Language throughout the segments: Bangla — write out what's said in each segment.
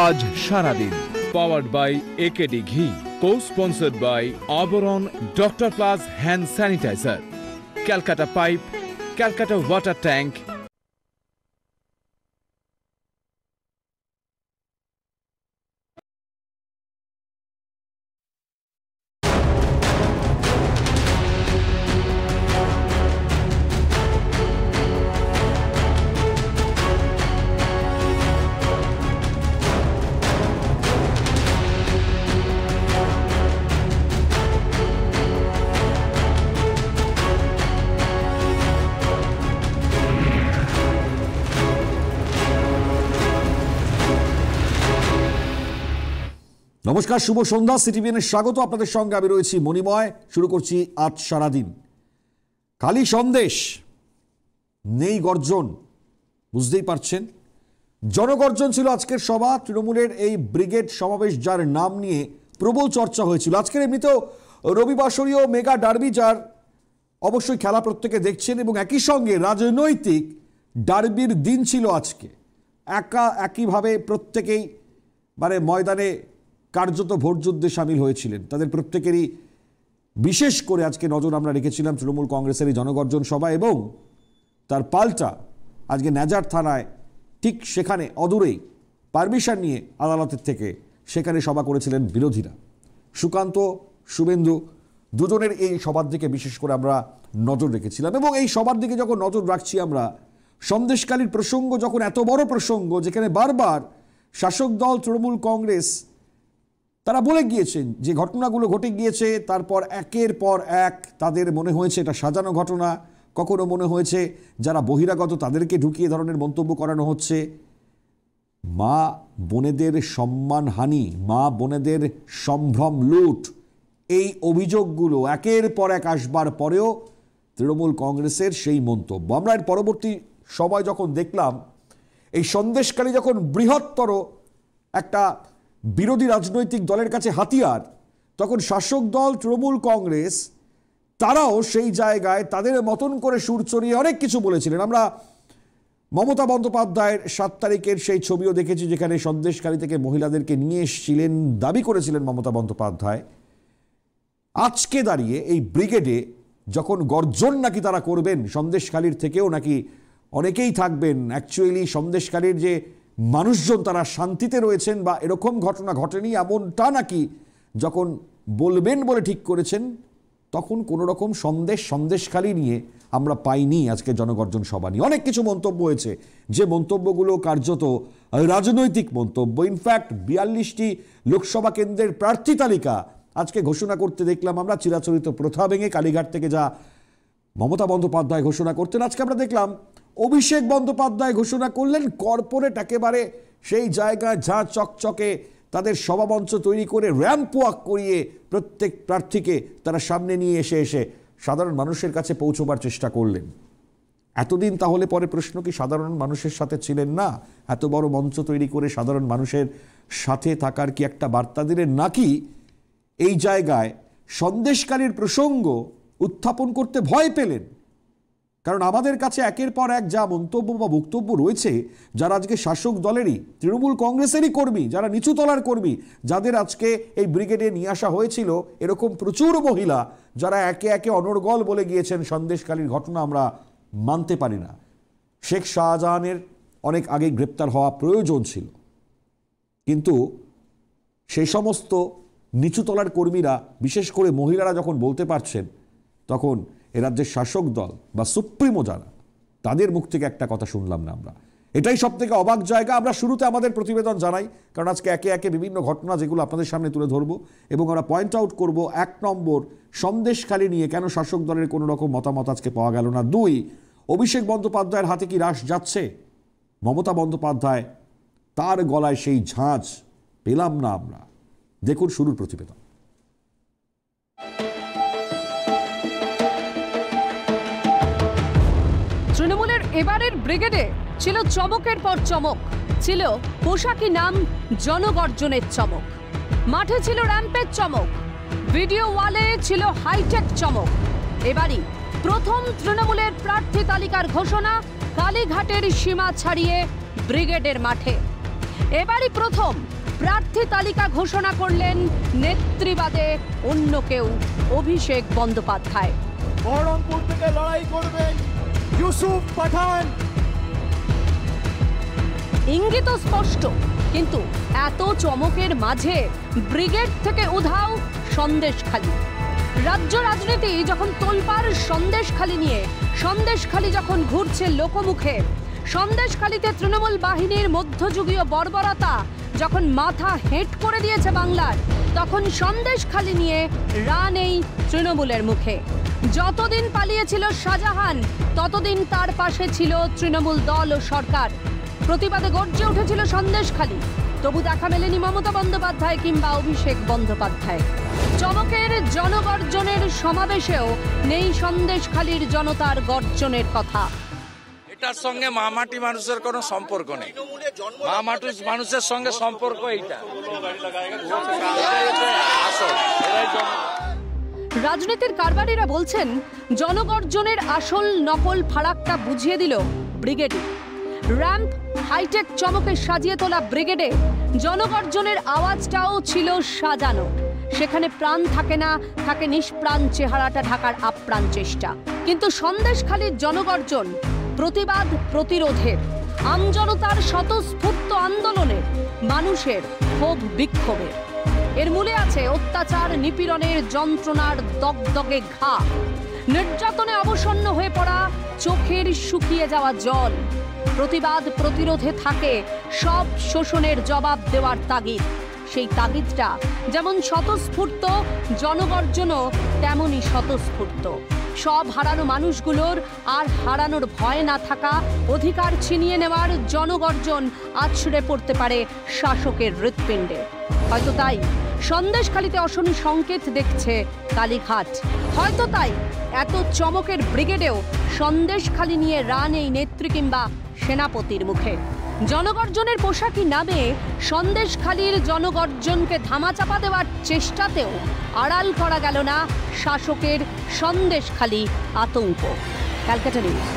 আজ সারাদিন powered by AKD ghee, co-sponsored by Abaran, Doctor Plus hand sanitiser, Calcutta pipe, Calcutta water tank. নমস্কার, শুভ সন্ধ্যা। সিটিভিএনের স্বাগত। আপনাদের সঙ্গে আমি রয়েছি মণিময়। শুরু করছি আজ সারাদিন। খালি সন্দেশ, নেই গর্জন, বুঝতেই পারছেন। জনগর্জন ছিল আজকের সভা। তৃণমূলের এই ব্রিগেড সমাবেশ, যার নাম নিয়ে প্রবল চর্চা হয়েছিল। আজকের এমনিতেও রবিবাসরীয় মেগা ডার্বি, যার অবশ্যই খেলা প্রত্যেকে দেখছেন, এবং একই সঙ্গে রাজনৈতিক ডার্বির দিন ছিল আজকে। একইভাবে প্রত্যেকেই ময়দানে কার্যত ভোটযুদ্ধে সামিল হয়েছিলেন। তাদের প্রত্যেকেরই বিশেষ করে আজকে নজর আমরা রেখেছিলাম তৃণমূল কংগ্রেসের এই জনগর্জন সভা, এবং তার পাল্টা আজকে নেজার থানায় ঠিক সেখানে অদূরেই পারমিশন নিয়ে আদালতের থেকে সেখানে সভা করেছিলেন বিরোধীরা। সুকান্ত, শুভেন্দু দুজনের এই সভার দিকে বিশেষ করে আমরা নজর রেখেছিলাম। এবং এই সভার দিকে যখন নজর রাখছি আমরা, সন্দেশখালীর প্রসঙ্গ যখন এত বড় প্রসঙ্গ, যেখানে বারবার শাসক দল তৃণমূল কংগ্রেস তারা বলে গিয়েছেন যে ঘটনাগুলো ঘটে গিয়েছে, তারপর একের পর এক তাদের মনে হয়েছে এটা সাজানো ঘটনা, কখনো মনে হয়েছে যারা বহিরাগত তাদেরকে ঢুকিয়ে ধরনের মন্তব্য করানো হচ্ছে। মা বোনেদের সম্মানহানি, মা বোনেদের সম্ভ্রম লুট, এই অভিযোগগুলো একের পর এক আসবার পরেও তৃণমূল কংগ্রেসের সেই মন্তব্য। আমরা এর পরবর্তী সময় যখন দেখলাম এই সন্দেশকারী যখন বৃহত্তর একটা বিরোধী রাজনৈতিক দলের কাছে হাতিয়ার, তখন শাসক দল তৃণমূল কংগ্রেস তারাও সেই জায়গায় তাদের মতন করে সুর চড়িয়ে অনেক কিছু বলেছিলেন। আমরা মমতা বন্দ্যোপাধ্যায়ের 7 তারিখের সেই ছবিও দেখেছি, যেখানে সন্দেশখালী থেকে মহিলাদেরকে নিয়ে এসেছিলেন, দাবি করেছিলেন মমতা বন্দ্যোপাধ্যায়। আজকে দাঁড়িয়ে এই ব্রিগেডে যখন গর্জন নাকি তারা করবেন, সন্দেশখালীর থেকেও নাকি অনেকেই থাকবেন, অ্যাকচুয়ালি সন্দেশখালীর যে মানুষজন তারা শান্তিতে রয়েছেন বা এরকম ঘটনা ঘটেনি এমনটা নাকি যখন বলবেন বলে ঠিক করেছেন, তখন কোনো রকম সন্দেশখালী নিয়ে আমরা পাইনি আজকে জনগর্জন সভা নিয়ে। অনেক কিছু মন্তব্য হয়েছে, যে মন্তব্যগুলো কার্যত রাজনৈতিক মন্তব্য। ইনফ্যাক্ট 42টি লোকসভা কেন্দ্রের প্রার্থী তালিকা আজকে ঘোষণা করতে দেখলাম আমরা। চিরাচরিত প্রথা ভেঙে কালীঘাট থেকে যা মমতা বন্দ্যোপাধ্যায় ঘোষণা করতেন, আজকে আমরা দেখলাম অভিষেক বন্দ্যোপাধ্যায় ঘোষণা করলেন। কর্পোরেট একেবারে সেই জায়গায় যা চকচকে তাদের সভামঞ্চ তৈরি করে র্যাম্প ওয়াক করিয়ে প্রত্যেক প্রার্থীকে তারা সামনে নিয়ে এসে সাধারণ মানুষের কাছে পৌঁছবার চেষ্টা করলেন। এতদিন তাহলে পরে প্রশ্ন, কি সাধারণ মানুষের সাথে ছিলেন না? এত বড় মঞ্চ তৈরি করে সাধারণ মানুষের সাথে থাকার কি একটা বার্তা দিলেন, নাকি এই জায়গায় সন্দেশকালীর প্রসঙ্গ উত্থাপন করতে ভয় পেলেন? কারণ আমাদের কাছে একের পর এক যা মন্তব্য বা বক্তব্য রয়েছে, যারা আজকে শাসক দলেরই তৃণমূল কংগ্রেসেরই কর্মী, যারা নিচু তলার কর্মী, যাদের আজকে এই ব্রিগেডে নিয়ে আসা হয়েছিল, এরকম প্রচুর মহিলা যারা একে একে অনর্গল বলে গিয়েছেন সন্দেশখালীর ঘটনা আমরা মানতে পারি না। শেখ শাহজাহানের অনেক আগে গ্রেপ্তার হওয়া প্রয়োজন ছিল, কিন্তু সেই সমস্ত নিচুতলার কর্মীরা, বিশেষ করে মহিলারা যখন বলতে পারছেন, তখন এ রাজ্যের শাসক দল বা সুপ্রিমো যারা, তাদের মুখ থেকে একটা কথা শুনলাম না আমরা। এটাই সব থেকে অবাক জায়গা। আমরা শুরুতে আমাদের প্রতিবেদন জানাই, কারণ আজকে একে একে বিভিন্ন ঘটনা যেগুলো আপনাদের সামনে তুলে ধরবো, এবং আমরা পয়েন্ট আউট করব 1 নম্বর, সন্দেশখালী নিয়ে কেন শাসক দলের কোনো রকম মতামত আজকে পাওয়া গেল না। 2, অভিষেক বন্দ্যোপাধ্যায়ের হাতে কি রাশ যাচ্ছে? মমতা বন্দ্যোপাধ্যায়, তার গলায় সেই ঝাঁঝ পেলাম না আমরা। দেখুন শুরুর প্রতিবেদন। তৃণমূলের এবারের ব্রিগেডে ছিল চমকের পর চমক, ছিল পোশাকি নাম জনগর্জনের চমক, মাঠে ছিল র্যাম্পের চমক, ভিডিও ওয়ালে ছিল হাইটেক চমক। এবারই প্রথম তৃণমূলের প্রার্থী তালিকার ঘোষণা কালীঘাটের সীমা ছাড়িয়ে ব্রিগেডের মাঠে। এবারই প্রথম প্রার্থী তালিকা ঘোষণা করলেন নেত্রীবাদে অন্য কেউ, অভিষেক বন্দ্যোপাধ্যায়। বহরমপুর থেকে লড়াই করবেন ইউসুফ পাঠান। ইঙ্গিত স্পষ্ট, কিন্তু এত চমকের মাঝে ব্রিগেড থেকে উধাও সন্দেশখালী। রাজ্য রাজনীতি যখন তোলপাড় সন্দেশখালী নিয়ে, সন্দেশখালী যখন ঘুরছে লোকমুখে, সন্দেশখালীতে তৃণমূল বাহিনীর মধ্যযুগীয় বর্বরতা যখন মাথা হেঁট করে দিয়েছে বাংলার, তখন সন্দেশখালী নিয়ে রা নেই তৃণমূলের মুখে। যতদিন পালিয়েছিল শাহজাহান, ততদিন তার পাশে ছিল তৃণমূল দল ও সরকার। প্রতিবাদে গর্জে উঠেছিল সন্দেশখালী, তবু দেখা মেলেনি মমতা বন্দ্যোপাধ্যায় কিংবা অভিষেক বন্দ্যোপাধ্যায়। চমকের জনগর্জনের সমাবেশেও নেই সন্দেশখালীর জনতার গর্জনের কথা। এটার সঙ্গে মামাটি মানুষের কোনো সম্পর্ক নেই, মামাটি মানুষের সঙ্গে সম্পর্ক এইটা। রাজনীতির কারবারিরা বলছেন জনগর্জনের আসল নকল ফারাকটা বুঝিয়ে দিল ব্রিগেডে। র্যাম্প হাইটেক চমকে সাজিয়ে তোলা ব্রিগেডে জনগর্জনের আওয়াজটাও ছিল সাজানো। সেখানে প্রাণ থাকে না, থাকে নিষ্প্রাণ চেহারাটা ঢাকার আপ্রাণ চেষ্টা। কিন্তু সন্দেশখালীর জনগর্জন প্রতিবাদ, প্রতিরোধের, আমজনতার স্বতঃস্ফূর্ত আন্দোলনের, মানুষের ক্ষোভ বিক্ষোভের। এর মূলে আছে অত্যাচার, নিপীড়নের যন্ত্রণার দগদগে ঘা, নির্যাতনে অবসন্ন হয়ে পড়া চোখের শুকিয়ে যাওয়া জল। প্রতিবাদ, প্রতিরোধে থাকে সব শোষণের জবাব দেওয়ার তাগিদ। সেই তাগিদটা যেমন স্বতঃস্ফূর্ত, জনগর্জনও তেমনই স্বতঃস্ফূর্ত। সব হারানো মানুষগুলোর আর হারানোর ভয় না থাকা, অধিকার ছিনিয়ে নেওয়ার জনগর্জন আছড়ে পড়তে পারে শাসকের হৃৎপিণ্ডে। হয়তো তাই সন্দেশখালীতে অশনি সংকেত দেখছে কালীঘাট। হয়তো তাই এত চমকের ব্রিগেডেও সন্দেশখালী নিয়ে রা নেই নেত্রী কিংবা সেনাপতির মুখে। জনগর্জনের পোশাকি নামে সন্দেশখালীর জনগর্জনকে ধামাচাপা দেওয়ার চেষ্টাতেও আড়াল করা গেল না শাসকের সন্দেশখালী আতঙ্ক। ক্যালকাটা নিউজ।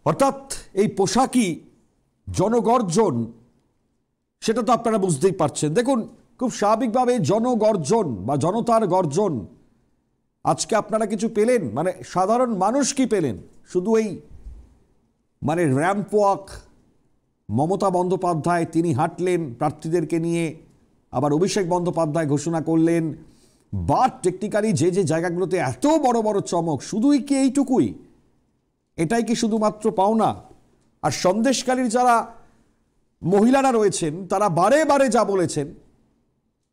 অর্থাৎ এই পোশাকি জনগর্জন, সেটা তো আপনারা বুঝতেই পারছেন। দেখুন, খুব স্বাভাবিকভাবে জনগর্জন বা জনতার গর্জন, আজকে আপনারা কিছু পেলেন, মানে সাধারণ মানুষ কি পেলেন? শুধু এই মানে র্যাম্প ওয়াক, মমতা বন্দ্যোপাধ্যায় তিনি হাঁটলেন প্রার্থীদেরকে নিয়ে, আবার অভিষেক বন্দ্যোপাধ্যায় ঘোষণা করলেন, বাট টেকনিক্যালি যে যে জায়গাগুলোতে এত বড় বড় চমক, শুধুই কি এইটুকুই? এটাই কি শুধুমাত্র পাওনা? আর সন্দেশখালীর যারা মহিলারা রয়েছেন তারা বারে বারে যা বলেছেন,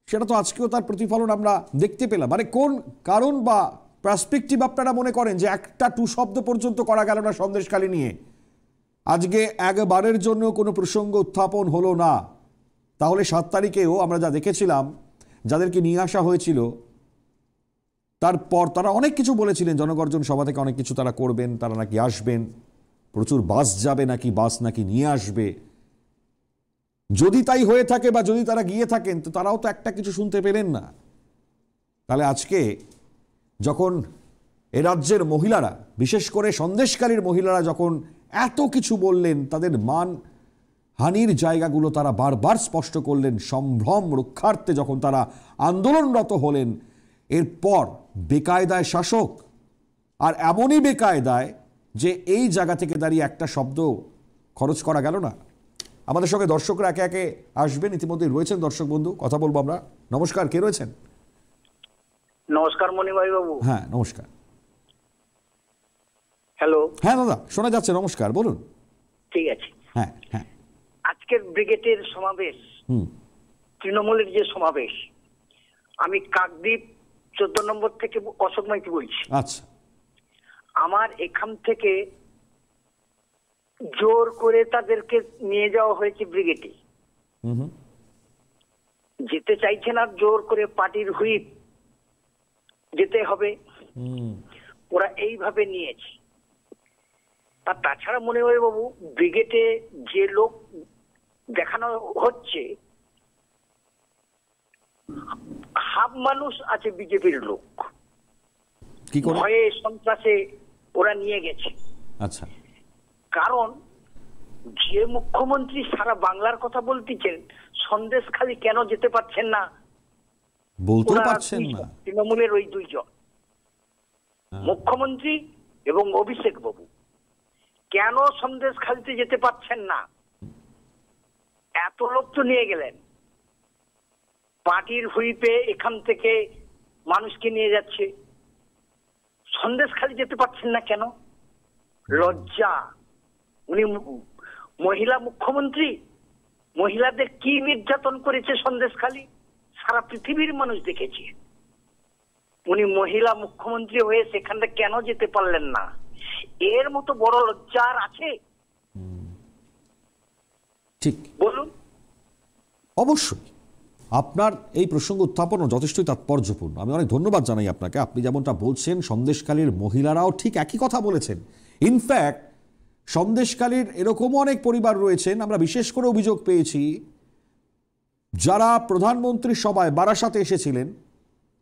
সেটা তো আজকেও তার প্রতিফলন আমরা দেখতে পেলাম। মানে কোন কারণ বা পার্সপেক্টিভ আপনারা মনে করেন যে একটা টু শব্দ পর্যন্ত করা গেল না সন্দেশখালী নিয়ে? আজকে একবারের জন্য কোনো প্রসঙ্গ উত্থাপন হলো না। তাহলে 7 তারিখেও আমরা যা দেখেছিলাম, যাদেরকে নিয়ে আসা হয়েছিল, তারপর তারা অনেক কিছু বলেছিলেন, জনগর্জন সভা থেকে অনেক কিছু তারা করবেন, তারা নাকি আসবেন, প্রচুর বাস যাবে নাকি, বাস নাকি নিয়ে আসবে। যদি তাই হয়ে থাকে বা যদি তারা গিয়ে থাকেন, তো তারাও তো একটা কিছু শুনতে পেলেন না। তাহলে আজকে যখন এ রাজ্যের মহিলারা, বিশেষ করে সন্দেশখালীর মহিলারা যখন এত কিছু বললেন, তাদের মান হানির জায়গাগুলো তারা বারবার স্পষ্ট করলেন, সম্ভ্রম রক্ষার্থে যখন তারা আন্দোলনরত হলেন, এরপর বেকায়দায় শাসক, আর এমনই বেকায়দায় যে এই জায়গা থেকে দাঁড়িয়ে একটা শব্দ খরচ করা গেল না। আমাদের সঙ্গে দর্শকরা একে একে আসবেন, ইতিমধ্যে রয়েছেন দর্শক বন্ধু, কথা বলবো আমরা। নমস্কার, কে রয়েছেন? নমস্কার মণিভাই বাবু। হ্যাঁ নমস্কার। হ্যালো। হ্যাঁ দাদা, শোনা যাচ্ছে, নমস্কার, বলুন। ঠিক আছে। হ্যাঁ হ্যাঁ। আজকের ব্রিগেডের সমাবেশ, তৃণমূলের যে সমাবেশ, আমি কাকদ্বীপ 14 নম্বর থেকে অশোক মাইতি বলছি। আচ্ছা। আমার এখান থেকে জোর করে তাদেরকে নিয়ে যাওয়া হয়েছে ব্রিগেডে। যেতে চাইছে না, জোর করে পার্টির হুইপ যেতে হবে, ওরা এইভাবে নিয়েছে। আর তাছাড়া মনে হয় বাবু, ব্রিগেডে যে লোক দেখানো হচ্ছে, হাফ মানুষ আছে বিজেপির লোক, ভয়ে সন্ত্রাসে ওরা নিয়ে গেছে। আচ্ছা। কারণ যে মুখ্যমন্ত্রী সারা বাংলার কথা বলতেছেন, সন্দেশখালি কেন যেতে পারছেন না? বলতেও ওনারা পারছেন না। তৃণমূলের ওই দুইজন, মুখ্যমন্ত্রী এবং অভিষেক বাবু, কেন সন্দেশখালিতে যেতে পারছেন না? এত লোক তো নিয়ে গেলেন, পার্টির হুইপে এখান থেকে মানুষকে নিয়ে যাচ্ছে, সন্দেশখালি যেতে পারছেন না কেন? লজ্জা। উনি মহিলা মুখ্যমন্ত্রী, মহিলাদের কি নির্যাতন করেছে সন্দেশখালি সারা পৃথিবীর মানুষ দেখেছে। উনি মহিলা মুখ্যমন্ত্রী হয়ে সেখানে কেন যেতে পারলেন না? এর মতো বড় লজ্জা আর আছে? ঠিক, বলুন। অবশ্যই আপনার এই প্রসঙ্গ উত্থাপনও যথেষ্টই তাৎপর্যপূর্ণ। আমি অনেক ধন্যবাদ জানাই আপনাকে। আপনি যেমনটা বলছেন, সন্দেশখালীর মহিলারাও ঠিক একই কথা বলেছেন। ইনফ্যাক্ট সন্দেশখালীর এরকমও অনেক পরিবার রয়েছেন, আমরা বিশেষ করে অভিযোগ পেয়েছি, যারা প্রধানমন্ত্রীর সভায় বারাসাতে এসেছিলেন,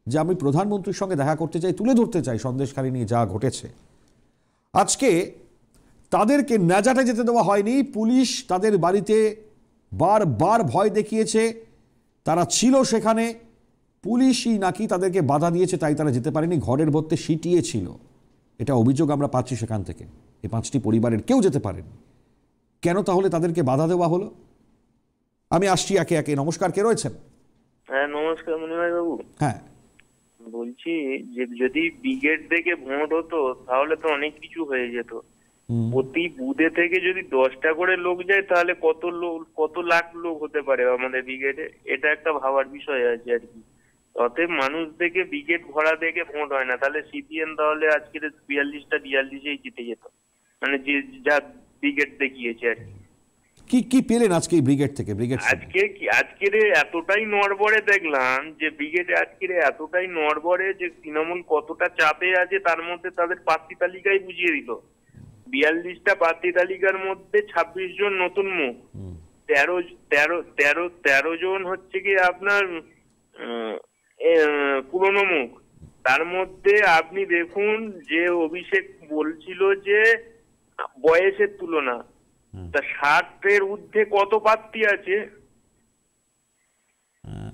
যে আমি প্রধানমন্ত্রীর সঙ্গে দেখা করতে চাই, তুলে ধরতে চাই সন্দেশখালী নিয়ে যা ঘটেছে। আজকে তাদেরকে ন্যাজাটে যেতে দেওয়া হয়নি। পুলিশ তাদের বাড়িতে বারবার ভয় দেখিয়েছে, তারা ছিল সেখানে, পুলিশই নাকি তাদেরকে বাধা দিয়েছে, তাই তারা যেতে পারেনি, ঘরের মধ্যে সিটিয়ে ছিল। এটা অভিযোগ আমরা পাচ্ছি সেখান থেকে। এই 5টি পরিবারের কেউ যেতে পারেনি। কেন তাহলে তাদেরকে বাধা দেওয়া হলো? আমি আসছি একে একে। নমস্কার, কে রয়েছেন? হ্যাঁ নমস্কার মনিভাই বাবু। হ্যাঁ, বলছি যে যদি ব্রিগেড থেকে ভোট হতো তাহলে তো অনেক কিছু হয়ে যেত। প্রতি বুথে থেকে যদি 10টা করে লোক যায় তাহলে কত লাখ লোক হতে পারে আমাদের ব্রিগেডে, এটা একটা ভাবার বিষয় আছে আর কি। অতএব মানুষ দেখে ব্রিগেড ভরা দেখে ভোট হয় না, তাহলে সিপিএম তাহলে আজকের 42টা 42-এই জিতে যেত, মানে যে যা ব্রিগেড দেখিয়েছে আর কি। কি পেলেন আজকে এই ব্রিগেড থেকে? আজকের এতটাই নড়বড়ে দেখলাম যে ব্রিগেডে আজকের এতটাই নড়বড়ে যে তৃণমূল কতটা চাপে আছে তার মধ্যে তাদের প্রার্থী তালিকায় বুঝিয়ে দিল। 42টা প্রার্থী তালিকার মধ্যে 26 জন নতুন মুখ, 13 জন হচ্ছে কি আপনার পুরনো মুখ। তার মধ্যে আপনি দেখুন যে অভিষেক বলছিল যে বয়সের তুলনা, তা 60-এর ঊর্ধ্বে কত প্রার্থী আছে?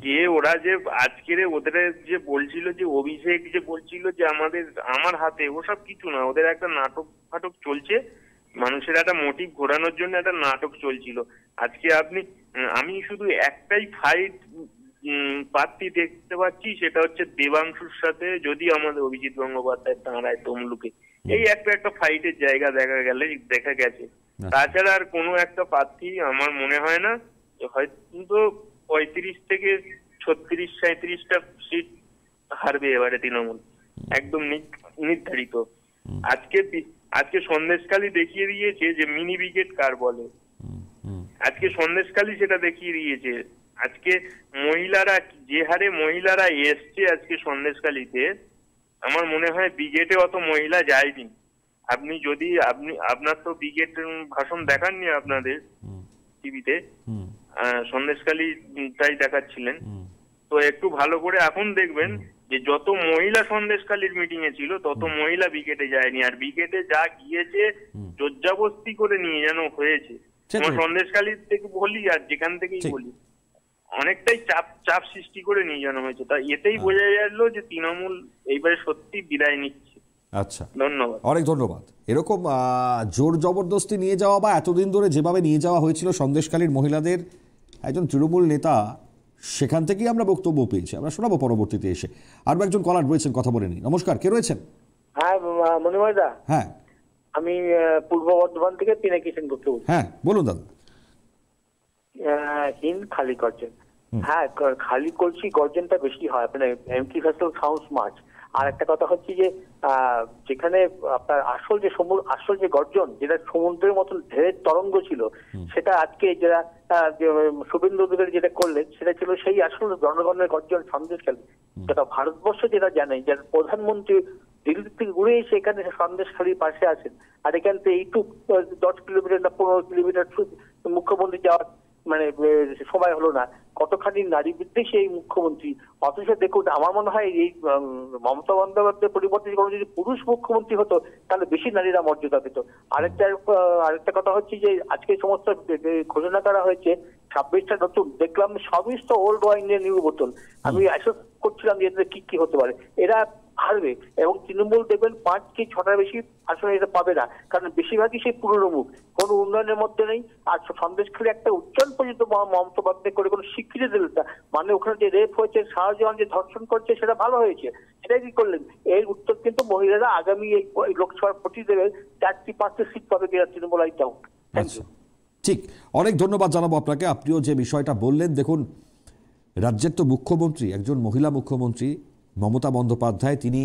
যে ওরা যে আজকের ওদের যে বলছিল যে অভিষেক যে বলছিল যে আমার হাতে, ওসব কিছু না, ওদের একটা নাটক চলছে, মানুষের একটা মোটিভ ঘোরানোর জন্য একটা নাটক চলছিল। আজকে আমি শুধু একটাই ফাইট প্রার্থী দেখতে পাচ্ছি, সেটা হচ্ছে দেবাংশুর সাথে যদি আমাদের অভিজিৎ গঙ্গোপাধ্যায় দাঁড়ায় তমলুকে, এই একটা ফাইটের জায়গা দেখা গেছে। তাছাড়া আর কোনো একটা প্রার্থী আমার মনে হয় না, হয়তো 35 থেকে 36-37টা সিট হারবে এবারে তৃণমূল, একদম নির্ধারিত। আজকে সন্দেশখালী দেখিয়ে দিয়েছে যে মিনি ব্রিগেড কার বলে। আজকে সন্দেশখালী সেটা দেখিয়ে দিয়েছে। আজকে মহিলারা যে হারে মহিলারা এসছে আজকে সন্দেশখালীতে, আমার মনে হয় ব্রিগেডে অত মহিলা যায়নি। আপনার তো ব্রিগেড ভাষণ দেখাননি আপনাদের টিভিতে, সন্দেশখালীটাই দেখাচ্ছিলেন, তো একটু ভালো করে এখন দেখবেন যে যত মহিলা সন্দেশখালীর মিটিং এ ছিল তত মহিলা ব্রিগেডে যায়নি, আর ব্রিগেডে যা গিয়েছে জোরজবস্তি করে নিয়ে যেন হয়েছে। আমার সন্দেশখালীর থেকে বলি আর যেখান থেকেই বলি, অনেকটাই চাপ সৃষ্টি করে নিয়ে যাওয়া হয়েছে। তা এতেই বোঝা গেল যে তৃণমূল এইবারে সত্যি বিদায় নিচ্ছে। আচ্ছা, ধন্যবাদ, অনেক ধন্যবাদ। এরকম জোর জবরদস্তি নিয়ে যাওয়া বা এতদিন ধরে যেভাবে নিয়ে যাওয়া হয়েছিল সন্দেশখালীর মহিলাদের, একজন তৃণমূল নেতা সেখান থেকেই আমরা বক্তব্য পেয়েছি, আমরা শোনাবো পরবর্তীতে এসে। আরো একজন কলার রয়েছেন, কথা বলে নিই। নমস্কার, কে রয়েছেন? হ্যাঁ মনিময় দা, হ্যাঁ আমি পূর্ব বর্ধমান থেকে পিনাকি সেন বলছি। হ্যাঁ বলুন দাদা। খালি গর্জন, হ্যাঁ খালি করছি, গর্জনটা বেশি হয়, মানে এমটি ভেসেল সাউন্ডস মাচ। আর একটা কথা হচ্ছে যে যেখানে আপনার আসল যে গর্জন, যেটা সমুদ্রের মতন ঢেউয়ের তরঙ্গ ছিল, সেটা আজকে যারা শুভেন্দু অধিকারী যেটা করলেন সেটা ছিল সেই আসল জনগণের গর্জন সন্দেশখালী। যেটা ভারতবর্ষ যেটা জানে, যারা প্রধানমন্ত্রী দিল্লি থেকে ঘুরে এসে এখানে সন্দেশখালীর পাশে আছেন, আর এখান থেকে এইটুক 10 কিলোমিটার না 15 কিলোমিটার মুখ্যমন্ত্রী যাওয়ার মানে সময় হলো না, কতখানি নারী বিদ্বেষী এই মুখ্যমন্ত্রী। অথচ দেখুন, আমার মনে হয় এই মমতা বন্দ্যোপাধ্যায়ের পরিবর্তে কোনো যদি পুরুষ মুখ্যমন্ত্রী হতো তাহলে বেশি নারীরা মর্যাদা পেত। আরেকটা কথা হচ্ছে যে আজকে সমস্ত ঘোষণা করা হয়েছে 26টা নতুন, দেখলাম সবই তো ওল্ড ওয়াইনের নিউ বোতল। আমি আশা করছিলাম যে এদের কি কি হতে পারে, এরা হারবে এবং তৃণমূল দেখবেন 5 কি 6টার বেশি আসলে এটা পাবে না, কারণ বেশিরভাগই সেই পুরনো মুখ, কোনো উন্নয়নের মধ্যে নেই। আর সন্দেশখালী একটা উচ্চারণ পর্যন্ত মমতা বন্দ্যোপাধ্যায় করে কোনো স্বীকৃতি দিল না, মানে ওখানে যে রেপ হয়েছে, শাহজাহান যে ধর্ষণ করছে সেটা ভালো হয়েছে, সেটাই কি করলেন? এর উত্তর কিন্তু মহিলারা আগামী এই লোকসভার ভোট দেবে 4টি-5টি সিট পাবে কিনা তৃণমূল আইটাও। Thank you. ঠিক, অনেক ধন্যবাদ জানাবো আপনাকে। আপনিও যে বিষয়টা বললেন, দেখুন রাজ্যের তো মুখ্যমন্ত্রী, একজন মহিলা মুখ্যমন্ত্রী মমতা বন্দ্যোপাধ্যায়, তিনি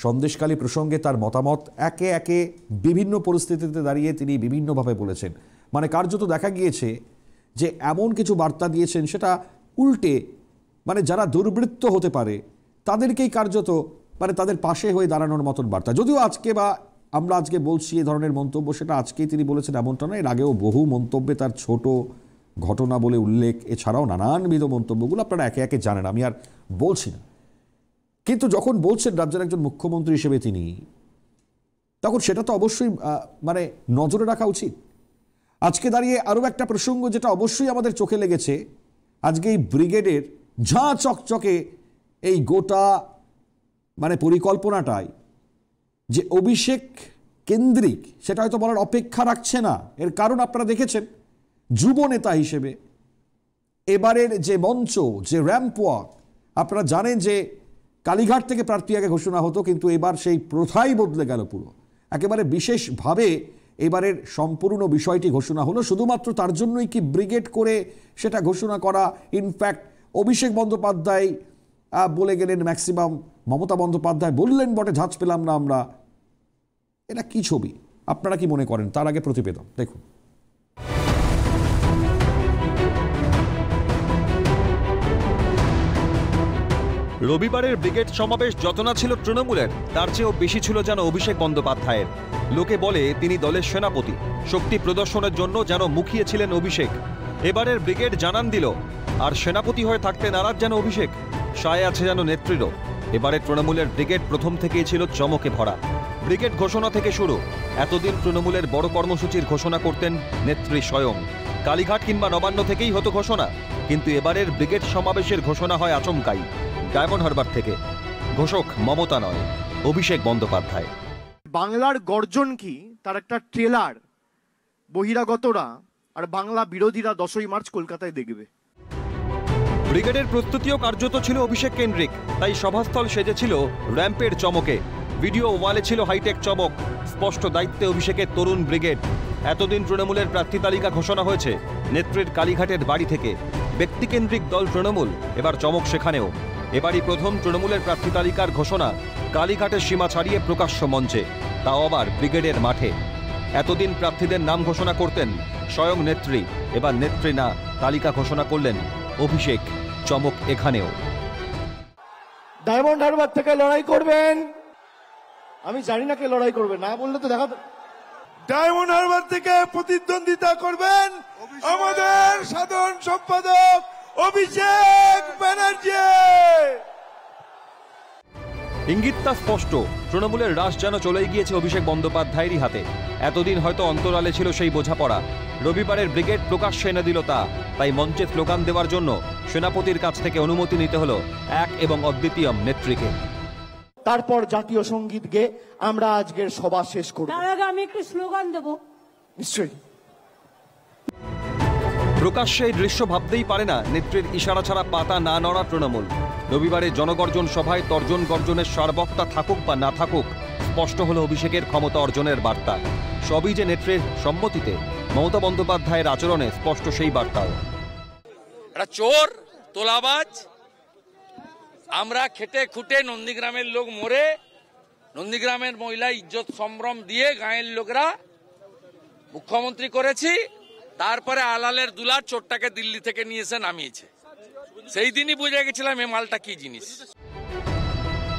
সন্দেশখালী প্রসঙ্গে তার মতামত একে একে বিভিন্ন পরিস্থিতিতে দাঁড়িয়ে তিনি বিভিন্নভাবে বলেছেন। মানে কার্যত দেখা গিয়েছে যে এমন কিছু বার্তা দিয়েছেন সেটা উল্টে, মানে যারা দুর্বৃত্ত হতে পারে তাদেরকেই কার্যত মানে তাদের পাশে হয়ে দাঁড়ানোর মতন বার্তা। যদিও আজকে বা আমরা আজকে বলছি এ ধরনের মন্তব্য, সেটা আজকেই তিনি বলেছেন এমনটা নয়, এর আগেও বহু মন্তব্যে তার ছোট ঘটনা বলে উল্লেখ, এছাড়াও নানানবিধ মন্তব্যগুলো আপনারা একে একে জানেন, আমি আর বলছি না। কিন্তু যখন বলছেন রাজ্যের একজন মুখ্যমন্ত্রী হিসেবে তিনি, তখন সেটা তো অবশ্যই মানে নজরে রাখা উচিত। আজকে দাঁড়িয়ে আরও একটা প্রসঙ্গ যেটা অবশ্যই আমাদের চোখে লেগেছে, আজকে এই ব্রিগেডের ঝাঁ চকচকে এই গোটা মানে পরিকল্পনাটাই যে অভিষেক কেন্দ্রিক, সেটা হয়তো বলার অপেক্ষা রাখছে না। এর কারণ আপনারা দেখেছেন, যুব নেতা হিসেবে এবারের যে মঞ্চ, যে র্যাম্প ওয়াক, আপনারা জানেন যে কালীঘাট থেকে প্রার্থী আগে ঘোষণা হতো, কিন্তু এবার সেই প্রথাই বদলে গেল পুরো। একেবারে বিশেষভাবে এবারের সম্পূর্ণ বিষয়টি ঘোষণা হলো, শুধুমাত্র তার জন্যই কি ব্রিগেড করে সেটা ঘোষণা করা। ইনফ্যাক্ট অভিষেক বন্দ্যোপাধ্যায় বলে গেলেন, ম্যাক্সিমাম মমতা বন্দ্যোপাধ্যায় বললেন বটে, ঝাঁজ পেলাম না আমরা। এটা কি ছবি, আপনারা কি মনে করেন? তার আগে প্রতিবেদন দেখুন। রবিবারের ব্রিগেড সমাবেশ যত না ছিল তৃণমূলের, তার চেয়েও বেশি ছিল যেন অভিষেক বন্দ্যোপাধ্যায়ের। লোকে বলে তিনি দলের সেনাপতি, শক্তি প্রদর্শনের জন্য যেন মুখিয়েছিলেন অভিষেক। এবারের ব্রিগেড জানান দিল, আর সেনাপতি হয়ে থাকতে নারাজ যেন অভিষেক, সায় আছে যেন নেতৃত্ব। এবারে তৃণমূলের ব্রিগেড প্রথম থেকেই ছিল চমকে ভরা। ব্রিগেড ঘোষণা থেকে শুরু, এতদিন তৃণমূলের বড় কর্মসূচির ঘোষণা করতেন নেত্রী স্বয়ং। কালীঘাট কিংবা নবান্ন থেকেই হতো ঘোষণা, কিন্তু এবারের ব্রিগেড সমাবেশের ঘোষণা হয় আচমকাই ডায়মন্ড হারবার থেকে। ঘোষক মমতা নয়, অভিষেক বন্দ্যোপাধ্যায়। বাংলার গর্জন কি তার একটা ট্রেলার বহিরাগতরা আর বাংলা বিরোধীরা 10ই মার্চ কলকাতায় দেখবে। ব্রিগেডের প্রস্তুতিও কার্যত ছিল অভিষেক কেন্দ্রিক, তাই সভাস্থল সেজেছিল র্যাম্পের চমকে। ভিডিও ওয়ালে ছিল হাইটেক চমক, স্পষ্ট দায়িত্বে অভিষেকের তরুণ ব্রিগেড। এতদিন তৃণমূলের প্রার্থী তালিকা ঘোষণা হয়েছে নেত্রীর কালীঘাটের বাড়ি থেকে। ব্যক্তিকেন্দ্রিক দল তৃণমূল, এবার চমক সেখানেও। এবারই প্রথম তৃণমূলের প্রার্থী তালিকার ঘোষণা কালীঘাটের সীমা ছাড়িয়ে প্রকাশ্য মঞ্চে, তাও আবার ব্রিগেডের মাঠে। এতদিন প্রার্থীদের নাম ঘোষণা করতেন স্বয়ং নেত্রী, এবার নেত্রী না, তালিকা ঘোষণা করলেন অভিষেক। চমক এখানেও। ডায়মন্ড হারবার থেকে লড়াই করবেন, আমি জানি না কে লড়াই করবে, না বললে তো দেখা। ডায়মন্ড হারবার থেকে প্রতিদ্বন্দ্বিতা করবেন আমাদের সাধারণ সম্পাদক অভিষেক ব্যানার্জি। ইঙ্গিতটা স্পষ্ট, তৃণমূলের রাশ যেন চলেই গিয়েছে অভিষেক বন্দ্যোপাধ্যায়েরই হাতে। এতদিন হয়তো অন্তরালে ছিল সেই বোঝাপড়া, রবিবারের ব্রিগেড প্রকাশ্যে এনে দিল তা। তাই মঞ্চে স্লোগান দেওয়ার জন্য সেনাপতির কাছ থেকে অনুমতি নিতে হলো এক এবং অদ্বিতীয় নেত্রীকে। তারপর জাতীয় সঙ্গীত গেয়ে আমরা আজকের সভা শেষ করব। তার আগে আমি একটু স্লোগান দেব। নিশ্চয়ই। প্রকাশ্যে এই দৃশ্য ভাবতেই পারে না নেত্রীর ইশারা ছাড়া পাতা না নড়া তৃণমূল। রবিবারে জনগর্জন সভায় তর্জন গর্জনের সারবক্তা থাকুক বা না থাকুক, স্পষ্ট হলো অভিষেকের ক্ষমতা অর্জনের বার্তা। সবই যে নেত্রীর সম্মতিতে, মমতা বন্দ্যোপাধ্যায়ের আচরণে স্পষ্ট সেই বার্তাও। চোর তোলাবাজ, আমরা খেটে খুটে নন্দীগ্রামের লোক মরে, নন্দীগ্রামের মহিলা ইজ্জত সম্ভ্রম দিয়ে গাঁয়ের লোকরা মুখ্যমন্ত্রী করেছি, তারপরে আলালের দুলার চোরটাকে দিল্লি থেকে নিয়ে এসে নামিয়েছে। সেই দিনই বুঝে গেছিলাম এ মালটা কি জিনিস।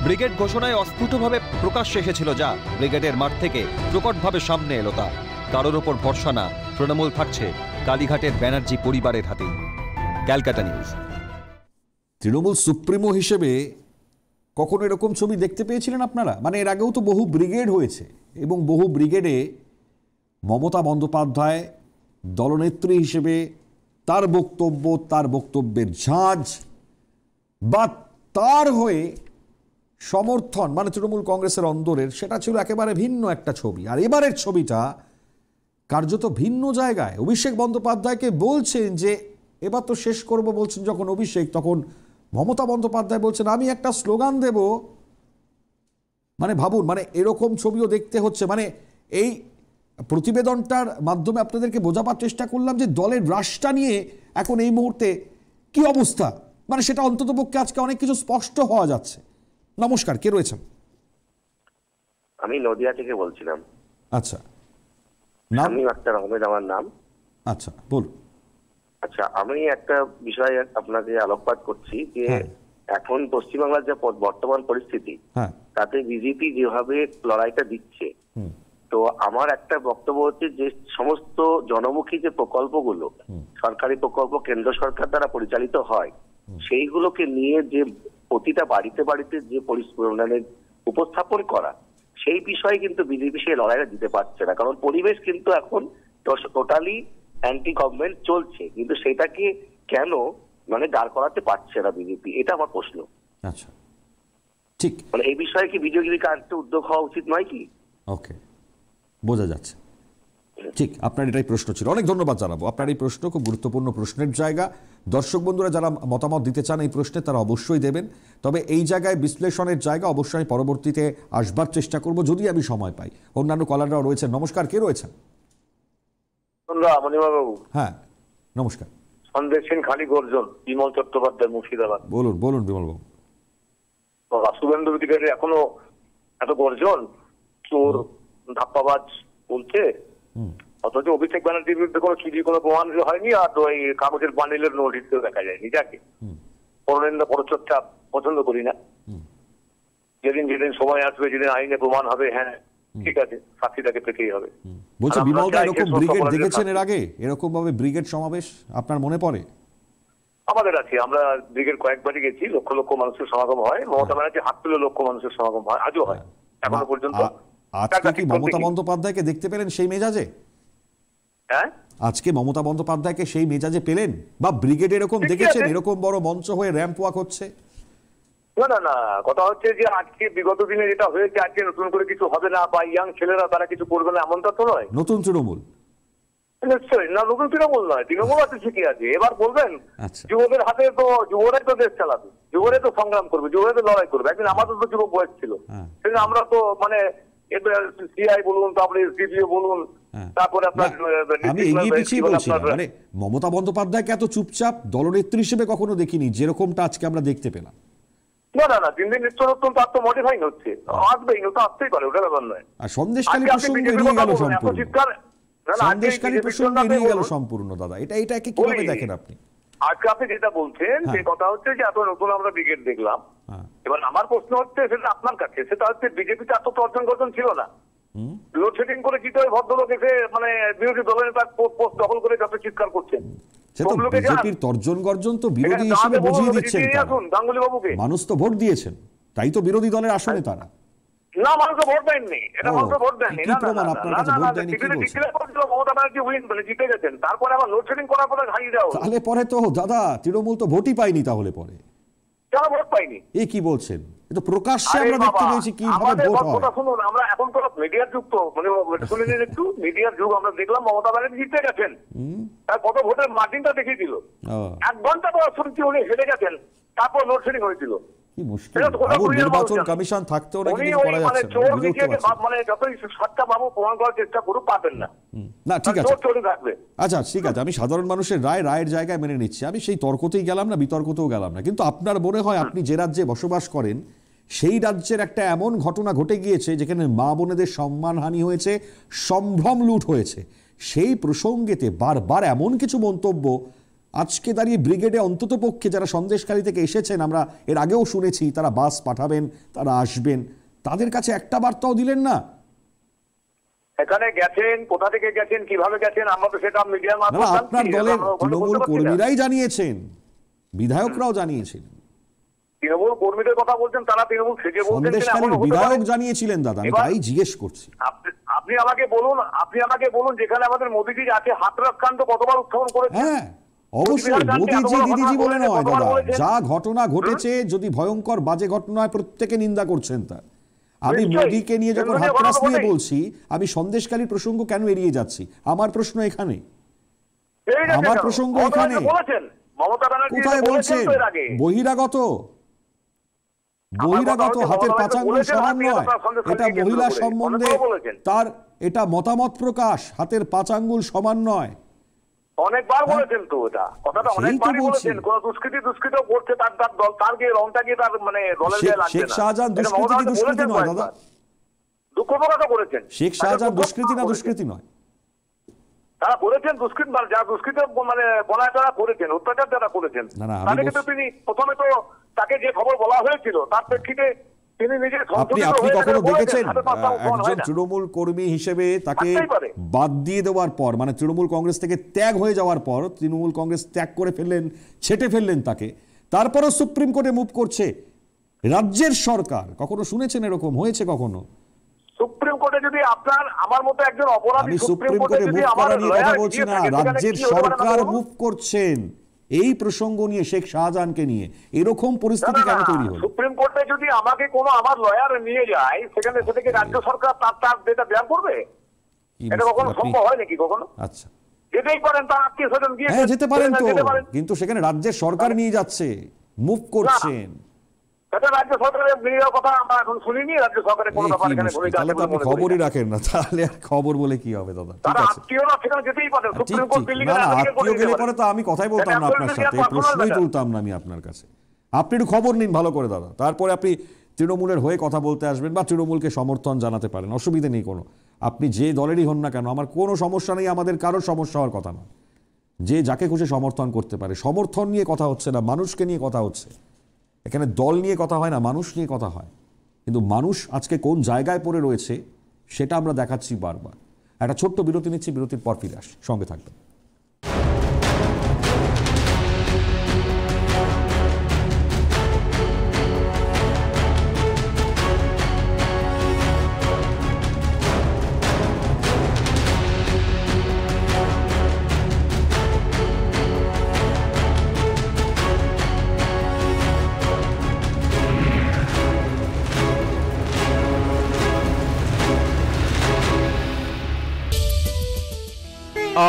ব্রিগেড ঘোষণায় অস্ফুটভাবে প্রকাশ্যে এসেছিল যা, ব্রিগেডের মাঠ থেকে প্রকটভাবে সামনে এলো তা। কারোর ওপর ভরসা না, তৃণমূল থাকছে কালীঘাটের ব্যানার্জি পরিবারের হাতেই। ক্যালকাটা নিউজ। তৃণমূল সুপ্রিমো হিসেবে কখনো এরকম ছবি দেখতে পেয়েছিলেন আপনারা? মানে এর আগেও তো বহু ব্রিগেড হয়েছে এবং বহু ব্রিগেডে মমতা বন্দ্যোপাধ্যায় দলনেত্রী হিসেবে তার বক্তব্য, তার বক্তব্যের ঝাঁজ বা তার হয়ে সমর্থন, মানে তৃণমূল কংগ্রেসের অন্দরের, সেটা ছিল একেবারে ভিন্ন একটা ছবি। আর এবারের ছবিটা কার্যত ভিন্ন জায়গায়। অভিষেক বন্দ্যোপাধ্যায়কে বলছেন যে এবার তো শেষ করব বলছেন যখন অভিষেক, তখন মমতা বন্দ্যোপাধ্যায় বলছেন আমি একটা স্লোগান দেব। মানে ভাবুন, মানে এরকম ছবিও দেখতে হচ্ছে। মানে এই প্রতিবেদনটার মাধ্যমে আপনাদেরকে বোঝাবার চেষ্টা করলাম যে দলের রাশটা নিয়ে এখন এই মুহূর্তে কি অবস্থা, মানে সেটা অন্ততপক্ষে আজকে অনেক কিছু স্পষ্ট হওয়া যাচ্ছে। নমস্কার, কে রয়েছেন? আমি নদিয়া থেকে বলছিলাম। আচ্ছা, নাম? আমি আক্তার আহমেদ আমার নাম। আচ্ছা, বলুন। আচ্ছা, আমি একটা বিষয়ে আপনাকে আলোকপাত করছি যে এখন পশ্চিমবাংলার যে বর্তমান পরিস্থিতি, তাতে বিজেপি যেভাবে লড়াইটা দিচ্ছে, তো আমার একটা বক্তব্য হচ্ছে যে সমস্ত জনমুখী যে প্রকল্পগুলো, সরকারি প্রকল্প কেন্দ্র সরকার দ্বারা পরিচালিত হয়, সেইগুলোকে নিয়ে যে প্রতিটা বাড়িতে বাড়িতে যে মানে উপস্থাপন করা, সেই বিষয়ে কিন্তু বিজেপি সেই লড়াইটা দিতে পারছে না। কারণ পরিবেশ কিন্তু এখন টোটালি অ্যান্টি গভর্নমেন্ট চলছে, কিন্তু সেটাকে কেন মানে দাঁড় করাতে পারছে না বিজেপি, এটা আমার প্রশ্ন। আচ্ছা, ঠিক। মানে এই বিষয়ে কি বিজেপির কাছে উদ্যোগ হওয়া উচিত নয় কি? ওকে, বোঝা যাচ্ছে। ঠিক, আপনার এটাই প্রশ্ন ছিল। অনেক ধন্যবাদ জানাবো। আপনার এই প্রশ্ন খুব গুরুত্বপূর্ণ প্রশ্নের জায়গা। দর্শক বন্ধুরা যারা মতামত দিতে চান এই প্রশ্নে, তারা অবশ্যই দেবেন। তবে এই জায়গায় বিশ্লেষণের জায়গা অবশ্যই আমি পরবর্তীতে আসবার চেষ্টা করব যদি আমি সময় পাই। অন্যান্য কলাররাও রয়েছেন। নমস্কার, কে রয়েছেন? মণিমাবাবু। হ্যাঁ, নমস্কার। সন্দেশ সিং খালি গর্জন, বিমল চট্টোপাধ্যায়, মুর্শিদাবাদ। বলুন বলুন বিমল বাবু। শুভেন্দু অধিকারী এখনো এত গর্জন, চোর ধাপ্পাবাজ বলছে, অথচ অভিষেক ব্যানার্জির বিরুদ্ধে কোনো চুরি কোনো প্রমাণ হয়নি, আর ওই কাগজের বান্ডিলের নোটিশ দেখা যায়নি। যাকে পরনিন্দা পরচর্চা পছন্দ করি না। যেদিন যেদিন সময় আসবে, যেদিন আইনে প্রমাণ হবে, হ্যাঁ ঠিক আছে, শাস্তিটাকে পেতেই হবে। বলছি বিমলদা, এরকম ব্রিগেড দেখেছেন এর আগে? এরকম ভাবে ব্রিগেড সমাবেশ আপনার মনে পড়ে? আমাদের আছে, আমরা ব্রিগেড কয়েকবারই গেছি, লক্ষ লক্ষ মানুষের সমাগম হয়। মমতা ব্যানার্জি হাত তুলে লক্ষ মানুষের সমাগম হয়, আজও হয়, এখনো পর্যন্ত। আজকে কি মমতা বন্দ্যোপাধ্যায়কে দেখতে পেলেন সেই মেজাজে? হ্যাঁ, আজকে মমতা বন্দ্যোপাধ্যায়কে সেই মেজাজে পেলেন? বা ব্রিগেড এরকম দেখেছেন, এরকম বড় মঞ্চ হয়ে র্যাম্প ওয়াক হচ্ছে? না না না, কথা হচ্ছে যে আজকে বিগত দিনে যেটা হয়েছে, আজকে নতুন করে কিছু হবে না বা ইয়াং ছেলেরা তারা কিছু করবে না, এমনটা তো নয়। নতুন তৃণমূল নিশ্চয়ই না, নতুন তৃণমূল নয়, তৃণমূল আছে ঠিকই আছে। এবার বলবেন যুবদের হাতে তো, যুবরাই তো দেশ চালাবে, যুবরাই তো সংগ্রাম করবে, যুবরাই তো লড়াই করবে। একদিন আমাদের তো যুবক বয়স ছিল, সেদিন আমরা তো মানে সিআই বলুন, তারপরে এসডিপিও বলুন, তারপরে আপনার আমি এগিয়ে পিছিয়ে বলছি না, মানে মমতা বন্দ্যোপাধ্যায়কে এত চুপচাপ দলনেত্রী হিসেবে কখনো দেখিনি যেরকমটা আজকে আমরা দেখতে পেলাম। না না না, দিন দিন নিত্য নতুন তার তো মডিফাইং হচ্ছে, আসবেই, ওটা আসতেই পারে, ওটা ব্যাপার নয়। আর সন্দেশখালী প্রসঙ্গ এড়িয়ে গেল সম্পূর্ণ, সন্দেশখালী প্রসঙ্গ এড়িয়ে গেল সম্পূর্ণ। দাদা, এটাকে কিভাবে দেখেন আপনি? আজকে আপনি যেটা বলছেন, যে কথা হচ্ছে যে এত নতুন আমরা ব্রিগেড দেখলাম। এবার আমার প্রশ্ন হচ্ছে সেটা আপনার কাছে, সেটা হচ্ছে বিজেপিতে এত তর্জন গর্জন ছিল না। লোডশেডিং করে জিতে ওই ভদ্রলোক এসে মানে বিরোধী দলের নেতার পোস্ট দখল করে যত চিৎকার করছেন, বিজেপির তর্জন গর্জন তো বিরোধী হিসেবে বুঝিয়ে দিচ্ছেন। গাঙ্গুলি বাবুকে মানুষ তো ভোট দিয়েছেন, তাই তো বিরোধী দলের আসনে তারা। না, মানুষ ভোট দেননি, এটা মানুষ ভোট দেননি। মমতা ব্যানার্জি উইন মানে জিতে গেছেন, তারপরে আবার লোডশেডিং করার পরে হারিয়ে দেওয়া। তাহলে পরে তো দাদা তৃণমূল তো ভোটই পাইনি, তাহলে পরে কেন ভোট পাইনি? এ কি বলছেন? এটা প্রকাশ্যে আমরা দেখতে পেয়েছি কিভাবে ভোট হয়। কথা শুনুন, আমরা এখন তো মিডিয়ার যুগ, তো মানে শুনে নিন একটু, মিডিয়ার যুগ। আমরা দেখলাম মমতা ব্যানার্জি জিতে গেছেন, তার কত ভোটের মার্জিনটা দেখিয়ে দিল। 1 ঘন্টা পর শুনছি উনি হেরে গেছেন, তারপর লোডশেডিং হয়েছিল। কি মুশকিল, নির্বাচন কমিশন থাকতেও নাকি কিছু করা যাচ্ছে না। মানে যতই সরকার বাবু প্রমাণ করার চেষ্টা করুক, পাবেন না। না, ঠিক আছে, আচ্ছা ঠিক আছে, আমি সাধারণ মানুষের রায়ের জায়গায় মেনে নিচ্ছি। আমি সেই তর্কতেই গেলাম না, বিতর্কতেও গেলাম না। কিন্তু আপনার মনে হয় আপনি যে রাজ্যে বসবাস করেন সেই রাজ্যের একটা এমন ঘটনা ঘটে গিয়েছে যেখানে মা বোনেদের সম্মানহানি হয়েছে, সম্ভ্রম লুট হয়েছে, সেই প্রসঙ্গেতে বারবার এমন কিছু মন্তব্য আজকে দাঁড়িয়ে ব্রিগেডে অন্তত পক্ষে যারা সন্দেশখালী থেকে এসেছেন, আমরা এর আগেও শুনেছি তারা বাস পাঠাবেন, তারা আসবেন, তাদের কাছে একটা বার্তাও দিলেন না। এখানে গেছেন, কোথা থেকে গেছেন, কিভাবে গেছেন, আমরা তো সেটা মিডিয়ার মাধ্যমে আপনার দলের তৃণমূল কর্মীরাই জানিয়েছেন, বিধায়করাও জানিয়েছেন। তৃণমূল কর্মীদের কথা বলছেন, তারা তৃণমূল থেকে বলছেন সন্দেশখালীর বিধায়ক জানিয়েছিলেন দাদা, আমি তাই জিজ্ঞেস করছি। আপনি আমাকে বলুন যেখানে আমাদের মোদিজি আছে, হাতরাস কাণ্ড কতবার উত্থাপন করেছে? হ্যাঁ অবশ্যই, মোদিজি দিদিজি বলে নয় দাদা, যা ঘটনা ঘটেছে যদি ভয়ঙ্কর বাজে ঘটনা হয় প্রত্যেকে নিন্দা করছেন তার। আমি মোদিকে নিয়ে যখন হাতরাস নিয়ে বলছি, আমি সন্দেশখালীর প্রসঙ্গ কেন এড়িয়ে যাচ্ছি? আমার প্রশ্ন এখানে, আমার প্রসঙ্গ এখানে। কোথায় বলছেন বহিরাগত? বহিরাগত হাতের পাঁচাঙ্গুল সমান নয়, এটা মহিলা সম্বন্ধে তার এটা মতামত প্রকাশ, হাতের পাঁচাঙ্গুল সমান নয়। অনেকবার বলেছেন তো, এটা কথাটা অনেকবারই বলেছেন। কোন দুষ্কৃতি করছে তার দল, তার গিয়ে রংটা গিয়ে তার মানে দলের গায়ে লাগছে না। শেখ শাহজাহান দুষ্কৃতি নয় দাদা, দুঃখ প্রকাশ করেছেন। শেখ শাহজাহান দুষ্কৃতি নয়, তারা করেছেন দুষ্কৃতি, যা দুষ্কৃতি মানে বলায় তারা করেছেন, অত্যাচার যারা করেছেন। তাহলে কিন্তু তিনি প্রথমে তো তাকে যে খবর বলা হয়েছিল তার প্রেক্ষিতে তিনি নিজে আপনি কখনো দেখেছেন একজন তৃণমূল কর্মী হিসেবে তাকে বাদ দিয়ে দেওয়ার পর, মানে তৃণমূল কংগ্রেস থেকে ত্যাগ হয়ে যাওয়ার পর, তৃণমূল কংগ্রেস ত্যাগ করে ফেললেন, ছেটে ফেললেন তাকে, তারপরও সুপ্রিম কোর্টে মুভ করছে রাজ্যের সরকার? কখনো শুনেছেন এরকম হয়েছে? কখনো সুপ্রিম কোর্টে যদি আপনার আমার মতো একজন অপরাধী, আমি সুপ্রিম কোর্টে মুভ করা নিয়ে কথা বলছি না, রাজ্যের সরকার মুভ করছেন এই প্রসঙ্গ নিয়ে, শেখ শাহজাহানকে নিয়ে, এরকম পরিস্থিতি কেন তৈরি হলো? সুপ্রিম কোর্টে যদি আমাকে কোনো আমার লয়ার নিয়ে যায়, সেখানে সেটাকে রাজ্য সরকার তার ডেটা বেয়ার করবে? এটা কখনো সম্ভব হয় নাকি কখনো? আচ্ছা, যেতেই পারেন, তার আত্মীয় স্বজন গিয়ে, হ্যাঁ যেতে পারেন তো, কিন্তু সেখানে রাজ্যের সরকার নিয়ে যাচ্ছে, মুভ করছেন। রাজ্য সরকারের কথা আমরা এখন শুনিনি, রাজ্য সরকারের কোনো ব্যাপার এখানে ভূমিকা আছে বলে মনে করি। খবরই রাখেন না, তাহলে আর খবর বলে কি হবে দাদা? ঠিক আছে, আত্মীয়রা সেখানে যেতেই পারে, সুপ্রিম কোর্ট দিল্লিতে আত্মীয় গেলে পরে তো আমি কথাই বলতাম না আপনার সাথে, প্রশ্নই তুলতাম না আমি আপনার কাছে। আপনি একটু খবর নিন ভালো করে দাদা, তারপরে আপনি তৃণমূলের হয়ে কথা বলতে আসবেন বা তৃণমূলকে সমর্থন জানাতে পারেন, অসুবিধা নেই কোনো। আপনি যে দলেরই হন না কেন, আমার কোনো সমস্যা নেই, আমাদের কারোর সমস্যা হওয়ার কথা না। যে যাকে খুশি সমর্থন করতে পারে। সমর্থন নিয়ে কথা হচ্ছে না, মানুষকে নিয়ে কথা হচ্ছে। এখানে দল নিয়ে কথা হয় না, মানুষ নিয়ে কথা হয়। কিন্তু মানুষ আজকে কোন জায়গায় পড়ে রয়েছে সেটা আমরা দেখাচ্ছি বারবার। একটা ছোট্ট বিরতি নিচ্ছি, বিরতির পর ফিরে আসি, সঙ্গে থাকবেন।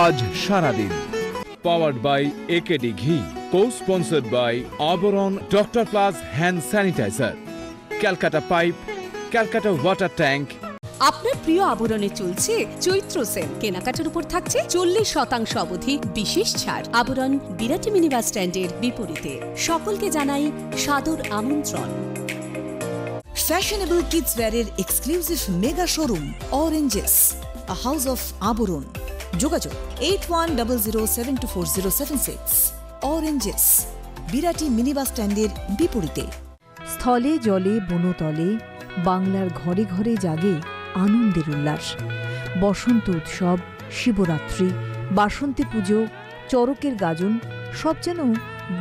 আজ সারাদিন powered by AKD ghee, co-sponsored by Abaran Doctor Plus hand sanitiser, Calcutta pipe, Calcutta water tank. আপনার প্রিয় আবরণে চলছে চৈত্র সেল, কেনাকাটার উপর থাকছে 40% অবধি বিশেষ ছাড়। আবরণ বিরাটি মিনি বাস স্ট্যান্ডের বিপরীতে। সকলকে জানাই সাদর আমন্ত্রণ। ফ্যাশনেবল কিডস ওয়্যারের exclusive mega showroom Oranges, a house of Abaran. যোগাযোগ 8100724076। অরেঞ্জেস, বিরাটি মিনি বাস স্ট্যান্ডের বিপরীতে। স্থলে জলে বনতলে বাংলার ঘরে ঘরে জাগে আনন্দের উল্লাস। বসন্ত উৎসব, শিবরাত্রি, বাসন্তী পুজো, চড়কের গাজন সব যেন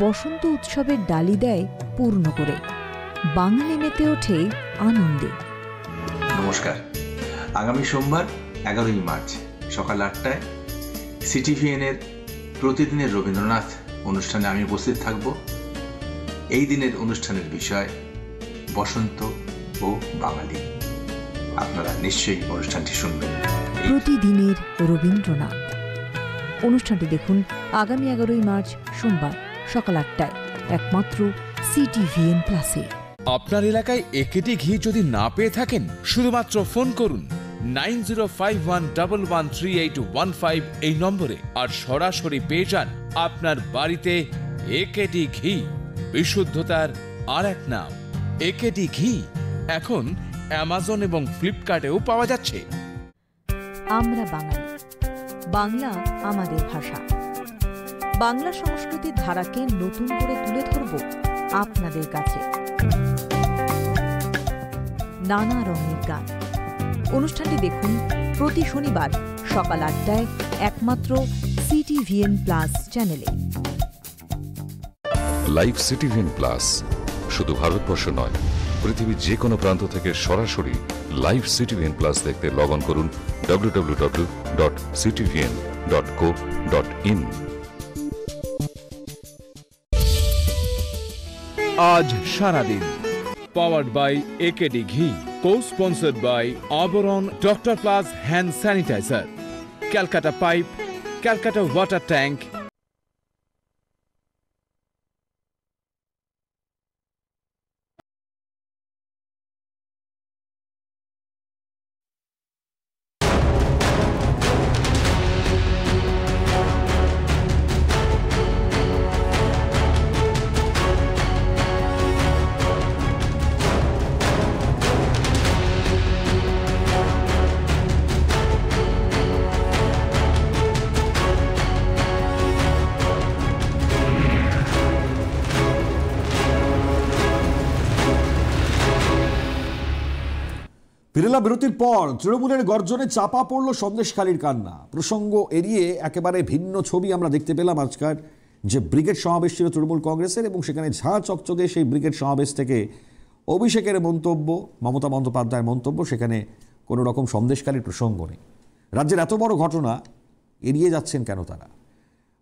বসন্ত উৎসবের ডালি দেয় পূর্ণ করে। বাঙালি মেতে ওঠে আনন্দে। নমস্কার, আগামী সোমবার 11ই মার্চ সকাল 8টায় সিটিভিএনের প্রতিদিনের রবীন্দ্রনাথ অনুষ্ঠানে আমি উপস্থিত থাকব। এই দিনের অনুষ্ঠানের বিষয় বসন্ত ও বাঙালি। আপনারা নিশ্চয়ই অনুষ্ঠানটি শুনবেন। প্রতিদিনের রবীন্দ্রনাথ অনুষ্ঠানটি দেখুন আগামী 11ই মার্চ সোমবার সকাল 8টায় একমাত্র সিটিভিএন প্লাসে। আপনার এলাকায় একেডি ঘি যদি না পেয়ে থাকেন, শুধুমাত্র ফোন করুন 9051113815 এই নম্বরে, আর সরাসরি পেয়ে যান আপনার বাড়িতে একেডি ঘি। বিশুদ্ধতার আর এক নাম একেডি ঘি। এখন অ্যামাজন এবং ফ্লিপকার্টেও পাওয়া যাচ্ছে। আমরা বাঙালি, বাংলা আমাদের ভাষা। বাংলা সংস্কৃতির ধারাকে নতুন করে তুলে ধরব আপনাদের কাছে। নানা রঙের গান অনুষ্ঠানটি দেখুন প্রতি শনিবার সকাল 8টায় একমাত্র সিটিভিএন প্লাস চ্যানেলে। লাইভ সিটিভিএন প্লাস, শুধু ভারতবর্ষ নয়, পৃথিবীর যে কোনো প্রান্ত থেকে সরাসরি লাইভ সিটিভিএন প্লাস দেখতে লগ অন করুন www.citvn.co.in। আজ সারাদিন powered by AKD ghee, co-sponsored by Abaran Doctor Plus hand sanitiser, Calcutta pipe, Calcutta water tank. বিরলা বিরতির পর তৃণমূলের গর্জনে চাপা পড়ল সন্দেশখালীর কান্না। প্রসঙ্গ এড়িয়ে একেবারে ভিন্ন ছবি আমরা দেখতে পেলাম আজকাল, যে ব্রিগেড সমাবেশ ছিল তৃণমূল কংগ্রেসের, এবং সেখানে ঝাঁ চকচকে সেই ব্রিগেড সমাবেশ থেকে অভিষেকের মন্তব্য, মমতা বন্দ্যোপাধ্যায়ের মন্তব্য, সেখানে কোনো রকম সন্দেশখালীর প্রসঙ্গ নেই। রাজ্যের এত বড় ঘটনা এড়িয়ে যাচ্ছেন কেন তারা?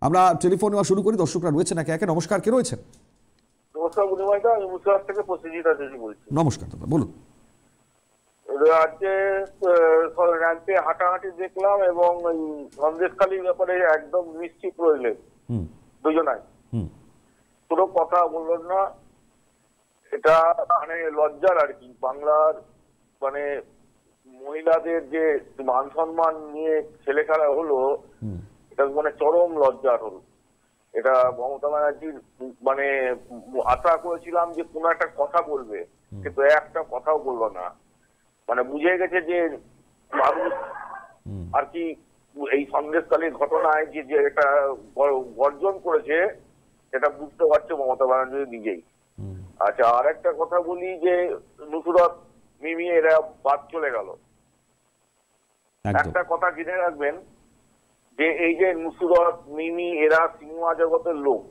আমরা টেলিফোন নেওয়া শুরু করি, দর্শকরা রয়েছেন একে একে। নমস্কার, কে রয়েছেন? নমস্কার বুনিমাইদা, আমি মুর্শিদাবাদ থেকে প্রসেনজিৎ আচার্য বলছি। নমস্কার দাদা, বলুন। রাজ্যে রাজ্যে হাঁটাহাঁটি দেখলাম এবং ওই সন্দেশখালীর ব্যাপারে একদম নিশ্চিত রইলেন দুজনাই, কোনো কথা বললেন না। এটা মানে লজ্জার আর কি, বাংলার মানে মহিলাদের যে মান সম্মান নিয়ে ছেলে খেলা হলো, এটা মানে চরম লজ্জার হলো। এটা মমতা ব্যানার্জির মানে আশা করেছিলাম যে কোনো একটা কথা বলবে, কিন্তু একটা কথাও বললো না। মানে বুঝে গেছে যে মানুষ আর কি এই সন্দেশকালীর ঘটনায় যে এটা বর্জন করেছে, এটা বুঝতে পারছে মমতা ব্যানার্জি নিজেই। আচ্ছা, আর একটা কথা বলি যে নুসরত, মিমি এরা বাদ চলে গেল। একটা কথা জেনে রাখবেন যে এই যে নুসরত, মিমি এরা সিনেমা জগতের লোক,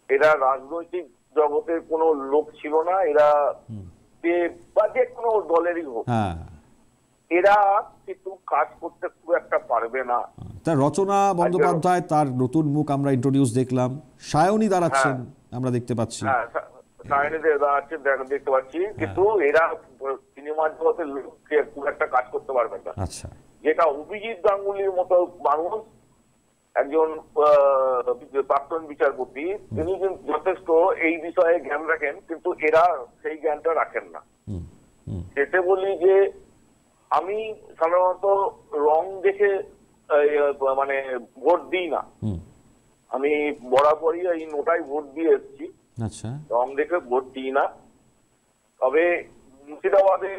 এরা রাজনৈতিক জগতের কোনো লোক ছিল না। এরা বা যে কোনো দলেরই হোক, এরা কিন্তু কাজ করতে খুব একটা পারবে না। তার রচনা বন্দ্যোপাধ্যায়, তার নতুন মুখ আমরা ইন্ট্রোডিউস দেখলাম, সায়নী দাঁড়াচ্ছেন আমরা দেখতে পাচ্ছি, সায়নী দাঁড়াচ্ছেন দেখতে পাচ্ছি, কিন্তু এরা সিনেমা জগতের লোককে খুব একটা কাজ করতে পারবে না। আচ্ছা, যেটা অভিজিৎ গাঙ্গুলির মতো মানুষ, একজন প্রাক্তন বিচারপতি, তিনি কিন্তু যথেষ্ট এই বিষয়ে জ্ঞান রাখেন, কিন্তু এরা সেই জ্ঞানটা রাখেন না। সেটা বলি যে আমি সাধারণত রং দেখে মানে ভোট দিই না, আমি বরাবরই এই নোটায় ভোট দিয়ে এসেছি, রং দেখে ভোট দিই না। তবে মুর্শিদাবাদে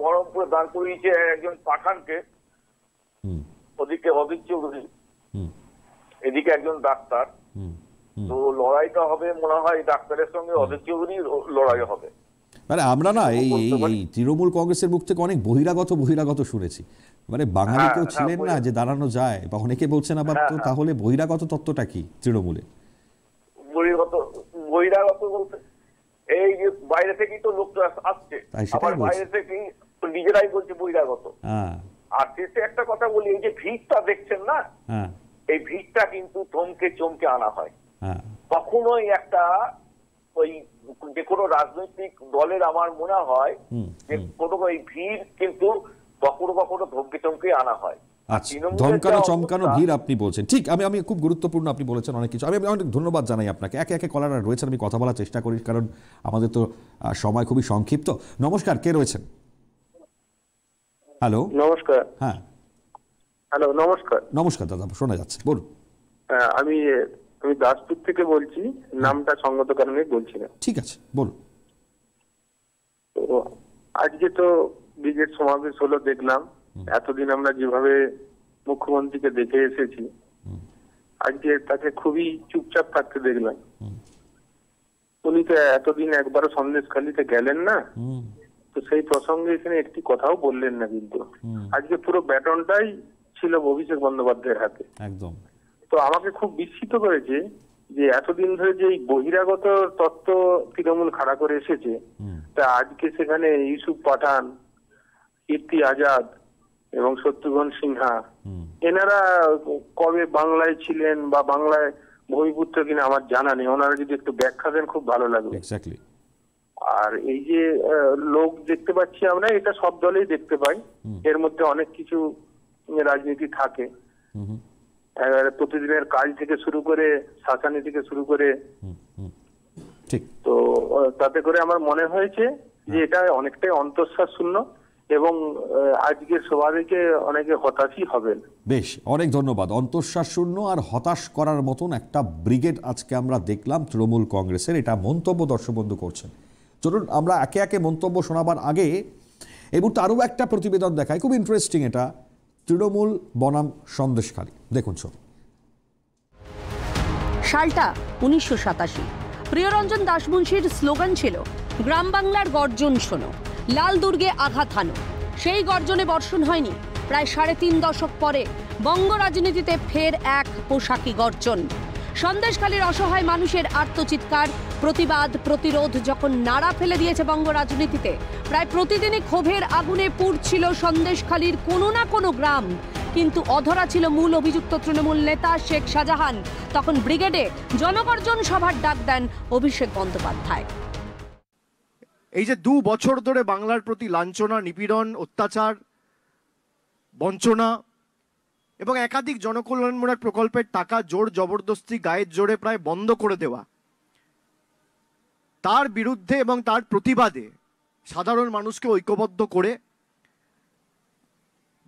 বহরমপুরে দাঁড় করিয়েছে একজন পাঠানকে, ওদিকে অদিত চৌধুরী, এদিকে একজন ডাক্তার। তো লড়াইটা হবে মনে হয় ডাক্তারের সঙ্গে অদিত চৌধুরীর লড়াই হবে। মানে আমরা না এই তৃণমূল কংগ্রেসের মুখ থেকে অনেক বহিরাগত শুনেছি, মানে বাঙালি কেউ ছিলেন না যে দাঁড়ানো যায়, বা অনেকে বলছেন আবার তো তাহলে বহিরাগত তত্ত্বটা কি তৃণমূলে? বহিরাগত বলতে এই যে বাইরে থেকেই তো লোক আসছে, আবার বাইরে থেকেই নিজেরাই বলছে বহিরাগত। আর শেষে একটা কথা বলি, এই যে ভিড়টা দেখছেন না, এই ভিড়টা কিন্তু থমকে চমকে আনা হয়। কখনোই একটা ওই যে কোনো রাজনৈতিক দলের আমার মনে হয় যে কোনো এই ভিড় কিন্তু কখনো কখনো ধমকে চমকে আনা হয়। ধমকানো চমকানো ভিড় আপনি বলছেন, ঠিক। আমি খুব গুরুত্বপূর্ণ আপনি বলেছেন অনেক কিছু। আমি অনেক ধন্যবাদ জানাই আপনাকে। একে একে কলাররা রয়েছেন, আমি কথা বলার চেষ্টা করি, কারণ আমাদের তো সময় খুবই সংক্ষিপ্ত। নমস্কার, কে রয়েছেন? হ্যালো, নমস্কার। হ্যাঁ, হ্যালো, নমস্কার। নমস্কার দাদা, শোনা যাচ্ছে, বলুন। আমি দাসপুর থেকে বলছি, নামটা সঙ্গত কারণে বলছি না। ঠিক আছে, বলুন। তো আজকে তো ব্রিগেড সমাবেশ হলো, দেখলাম। এতদিন আমরা যেভাবে মুখ্যমন্ত্রীকে দেখে এসেছি, আজকে তাকে খুবই চুপচাপ থাকতে দেখলাম। উনি তো এতদিন একবারও সন্দেশখালীতে গেলেন না, তো সেই প্রসঙ্গে এখানে একটি কথাও বললেন না। কিন্তু আজকে পুরো ব্যাটনটাই ছিল অভিষেক বন্দ্যোপাধ্যায়ের হাতে। একদম। তো আমাকে খুব বিস্মিত করেছে যে এতদিন ধরে যে বহিরাগত তত্ত্ব তৃণমূল খাড়া করে এসেছে, তা আজকে সেখানে ইউসুফ পাঠান, কীর্তি আজাদ এবং শত্রুঘ্ন সিনহা এনারা কবে বাংলায় ছিলেন বা বাংলায় ভূমিপুত্র কিনা আমার জানা নেই, ওনারা যদি একটু ব্যাখ্যা দেন খুব ভালো লাগবে। আর এই যে লোক দেখতে পাচ্ছি আমরা, এটা সব দলেই দেখতে পাই, এর মধ্যে অনেক কিছু রাজনীতি থাকে, প্রতিদিনের কাজ থেকে শুরু করে শাসানি থেকে শুরু করে, তো তাতে করে আমার মনে হয়েছে যে এটা অনেকটাই অন্তঃশ্বাস শূন্য এবং আজকের সভা থেকে অনেকে হতাশই হবেন। বেশ, অনেক ধন্যবাদ। অন্তঃশ্বাস শূন্য আর হতাশ করার মতন একটা ব্রিগেড আজকে আমরা দেখলাম তৃণমূল কংগ্রেসের, এটা মন্তব্য দর্শক বন্ধু করছেন। চলুন আমরা একে একে মন্তব্য শোনাবার আগে এই মুহূর্তে আরও একটা প্রতিবেদন দেখায়, খুব ইন্টারেস্টিং এটা, তৃণমূল বনাম সন্দেশখালী। দেখুন সব। সালটা 1987। প্রিয়রঞ্জন দাশমুন্সির স্লোগান ছিল গ্রাম বাংলার গর্জন শোনো, লাল দুর্গে আঘাত হানো। সেই গর্জনে বর্ষণ হয়নি, প্রায় 3.5 দশক পরে বঙ্গ রাজনীতিতে ফের এক পোশাকি গর্জন। সন্দেশখালীর অসহায় মানুষের আর্তচিৎকার, প্রতিবাদ, প্রতিরোধ যখন নাড়া ফেলে দিয়েছে বঙ্গ রাজনীতিতে, প্রায় প্রতিদিনই ক্ষোভের আগুনে পুড়ছিল সন্দেশখালীর কোনো না কোনো গ্রাম। কিন্তু অধরা ছিল মূল অভিযুক্ত তৃণমূল নেতা শেখ শাহজাহান। তখন ব্রিগেডে জনগর্জন সভার ডাক দেন অভিষেক বন্দ্যোপাধ্যায়। এই যে 2 বছর ধরে বাংলার প্রতি লাঞ্ছনা, নিপীড়ন, অত্যাচার, বঞ্চনা এবং একাধিক জনকল্যাণমূলক প্রকল্পের টাকা জোর জবরদস্তি গায়ের জোরে প্রায় বন্ধ করে দেওয়া, তার বিরুদ্ধে এবং তার প্রতিবাদে সাধারণ মানুষকে ঐক্যবদ্ধ করে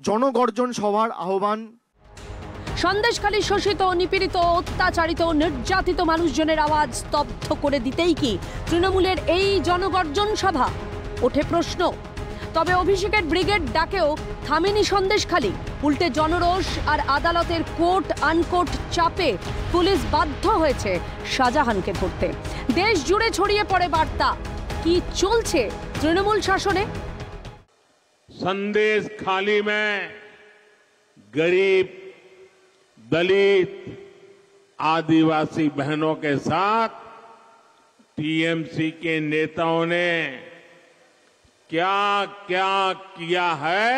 জনগর্জন সভার আহ্বান। সন্দেশখালী শোষিত, নিপীড়িত, অত্যাচারিত, নির্যাতিত মানুষজনের আওয়াজ স্তব্ধ করে দিতেই কি তৃণমূলের এই জনগর্জন সভা? ওঠে প্রশ্ন। তবে অভিষেকের ব্রিগেড ডাকেও থামেনি সন্দেশখালী। উল্টে জনরোষ আর আদালতের কোর্ট আনকোর্ট চাপে পুলিশ বাধ্য হয়েছে শাহজাহানকে ধরতে। দেশ জুড়ে ছড়িয়ে পড়ে বার্তা, কি চলছে তৃণমূল শাসনে। संदेशखाली में गरीब, दलित, आदिवासी बहनों के साथ टीएमसी के नेताओं ने क्या क्या किया है।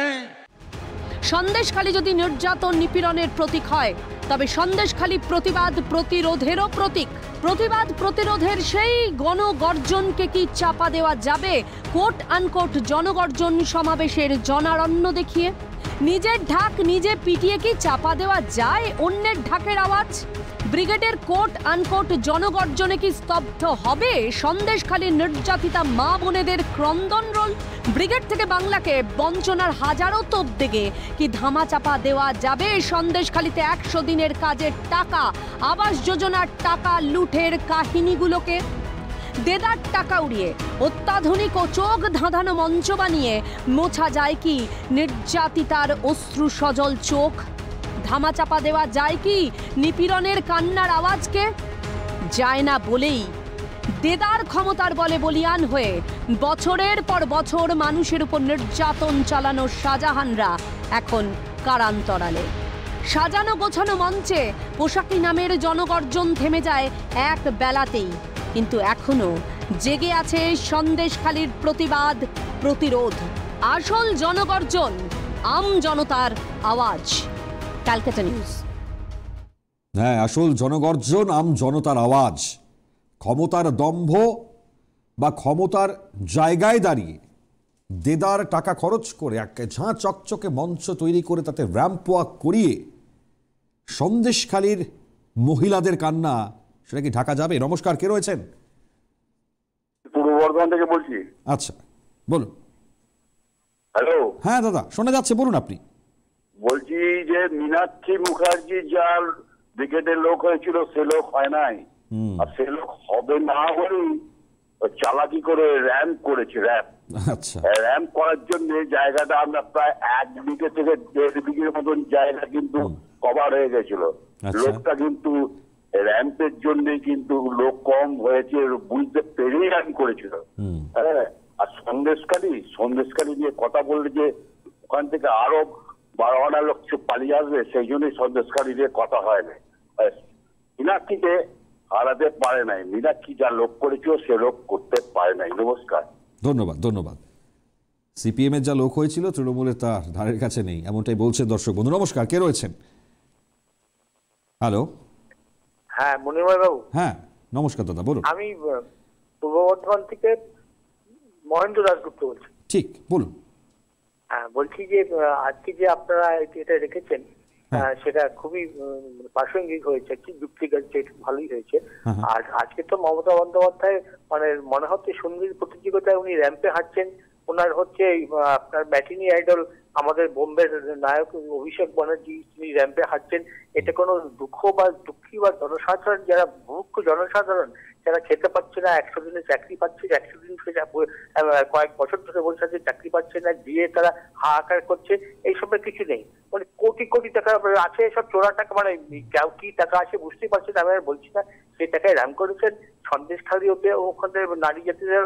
সন্দেশখালী যদি নির্যাতন নিপীড়নের প্রতীক হয়, তবে সন্দেশখালী প্রতিবাদ প্রতিরোধেরও প্রতীক। প্রতিবাদ প্রতিরোধের সেই গণগর্জনকে কি চাপা দেওয়া যাবে কোট আনকোট জনগর্জন সমাবেশের জনারণ্য দেখিয়ে? নিজের ঢাক নিজে পিটিয়ে কি চাপা দেওয়া যায় অন্যের ঢাকের আওয়াজ? ব্রিগেডের কোট আনকোট জনগর্জনে কি স্তব্ধ হবে সন্দেশখালীর নির্যাতিতা মা বোনেদের ক্রন্দন রোল? ব্রিগেড থেকে বাংলাকে বঞ্চনার হাজারো তোপ দেগে কি ধামা চাপা দেওয়া যাবে সন্দেশখালীতে 100 দিনের কাজের টাকা, আবাস যোজনার টাকা লুঠের কাহিনীগুলোকে? দেদার টাকা উড়িয়ে অত্যাধুনিক ও চোখ ধাঁধানো মঞ্চ বানিয়ে মোছা যায় কি নির্যাতিতার অশ্রু সজল চোখ? ধামাচাপা দেওয়া যায় কি নিপীড়নের কান্নার আওয়াজকে? যায় না বলেই দেদার ক্ষমতার বলে বলিয়ান হয়ে বছরের পর বছর মানুষের উপর নির্যাতন চালানো শাহজাহানরা এখন কারান্তরালে। সাজানো গোছানো মঞ্চে পোশাকি নামের জনগর্জন থেমে যায় এক বেলাতেই, কিন্তু এখনো জেগে আছে সন্দেশখালীর প্রতিবাদ প্রতিরোধ। আসল জনগর্জন, আম জনতার আওয়াজ। ক্যালকাটা নিউজ। হ্যাঁ, আসল জনগর্জন, আম জনতার আওয়াজ। ক্ষমতার দম্ভ বা ক্ষমতার জায়গায় দাঁড়িয়ে দেদার টাকা খরচ করে এক ঝাঁ চকচকে মঞ্চ তৈরি করে তাতে র্যাম্প ওয়াক করিয়ে সন্দেশখালীর মহিলাদের কান্না সেটা কি ঢাকা যাবে? নমস্কার, কে রয়েছেন? পূর্ব বর্ধমান থেকে বলছি। আচ্ছা, বলুন। হ্যালো। হ্যাঁ দাদা, শোনা যাচ্ছে, বলুন আপনি। বলছি যে মীনাক্ষী মুখার্জি যার ব্রিগেডের লোক হয়েছিল সে লোক হয় নাই, আর সে লোক হবে না বলেই চালাকি করে র্যাম্প করেছে। র্যাম্প করার জন্য জায়গাটা আমরা প্রায় 1 বিঘে থেকে 1.5 বিঘের মতন জায়গা কিন্তু কভার হয়ে গেছিল। লোকটা কিন্তু র্যাম্পের জন্য কিন্তু লোক কম হয়েছে বুঝতে পেরেই র্যাম্প করেছিল। হ্যাঁ, আর সন্দেশখালী নিয়ে কথা বললে যে ওখান থেকে আরো 12 লোক পালিয়ে আসবে, সেই জন্যই সন্দেশখালী নিয়ে কথা হয় না। মীনাক্ষীকে হারাতে পারে নাই। মীনাক্ষী যা লোক করেছিল সে লোক করতে পারে নাই। নমস্কার। ধন্যবাদ, ধন্যবাদ। সিপিএম এর যা লোক হয়েছিল তৃণমূলের তার ধারের কাছে নেই, এমনটাই বলছে দর্শক বন্ধু। নমস্কার, কে রয়েছেন? হ্যালো। হ্যাঁ মনিময় বাবু। হ্যাঁ নমস্কার দাদা, বলুন। আমি পূর্ব বর্ধমান থেকে মহেন্দ্র দাশগুপ্ত বলছি। ঠিক, বলুন। হ্যাঁ বলছি যে আজকে যে আপনারা এটা রেখেছেন সেটা খুবই প্রাসঙ্গিক হয়েছে, কি যুক্তি হচ্ছে, ভালোই হয়েছে। আর আজকে তো মমতা বন্দ্যোপাধ্যায় মানে মনে হচ্ছে সঙ্গীত প্রতিযোগিতায় উনি র্যাম্পে হাঁটছেন। ওনার হচ্ছে আপনার ব্যাটিনি আইডল আমাদের বোম্বের নায়ক অভিষেক ব্যানার্জি, তিনি র্যাম্পে হাঁটছেন। এটা কোনো দুঃখী বা জনসাধারণ, যারা মুখ্য জনসাধারণ যারা খেতে পাচ্ছে না, 100 দিনের চাকরি পাচ্ছে, 100 দিন কয়েক বছর ধরে বলছে যে চাকরি পাচ্ছে না, দিয়ে তারা হাহাকার করছে, এইসবের কিছু নেই। মানে কোটি কোটি টাকা আছে, সব চোরা টাকা, মানে কি টাকা আছে বুঝতেই পারছেন, আমি আর বলছি না। সেই টাকায় রান করেছেন। সন্দেশখালী ওতে ওখানে নারী জাতিদের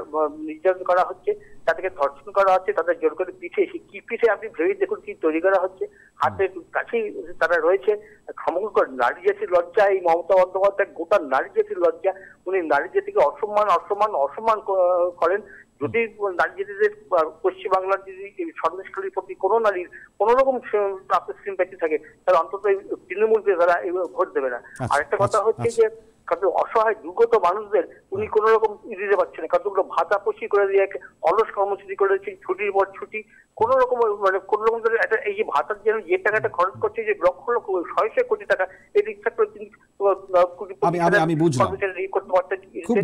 নির্যাতন করা হচ্ছে, তাদেরকে ধর্ষণ করা হচ্ছে, তাদের জোর করে পিঠে, কি পিঠে আপনি ভেবে দেখুন কি তৈরি করা হচ্ছে, হাতের কাছেই তারা রয়েছে। সমগ্র নারী জাতির লজ্জা এই মমতা বন্দ্যোপাধ্যায়, গোটা নারী জাতির লজ্জা। উনি নারী জাতিকে অসম্মান করেন। যদি নারী জাতিদের পশ্চিমবাংলার যদি সন্দেশখালীর প্রতি কোনো নারীর কোন রকম আপনার সিম্প্যাথি থাকে, তাহলে অন্তত তৃণমূলকে তারা ভোট দেবে না। আরেকটা কথা হচ্ছে যে কত অসহায় দুর্গত মানুষদের উনি কোন রকম দিতে পারছেন না, কতগুলো ভাতা পশি করে দিয়ে অলস কর্মসূচি করেছে, ছুটির পর ছুটি, কোন রকম মানে কোন রকম এই যে ভাতার জন্য যে টাকাটা খরচ করছে, যে লক্ষ লক্ষ 600 কোটি টাকা, এই ইচ্ছা করে আমি বুঝলাম, খুব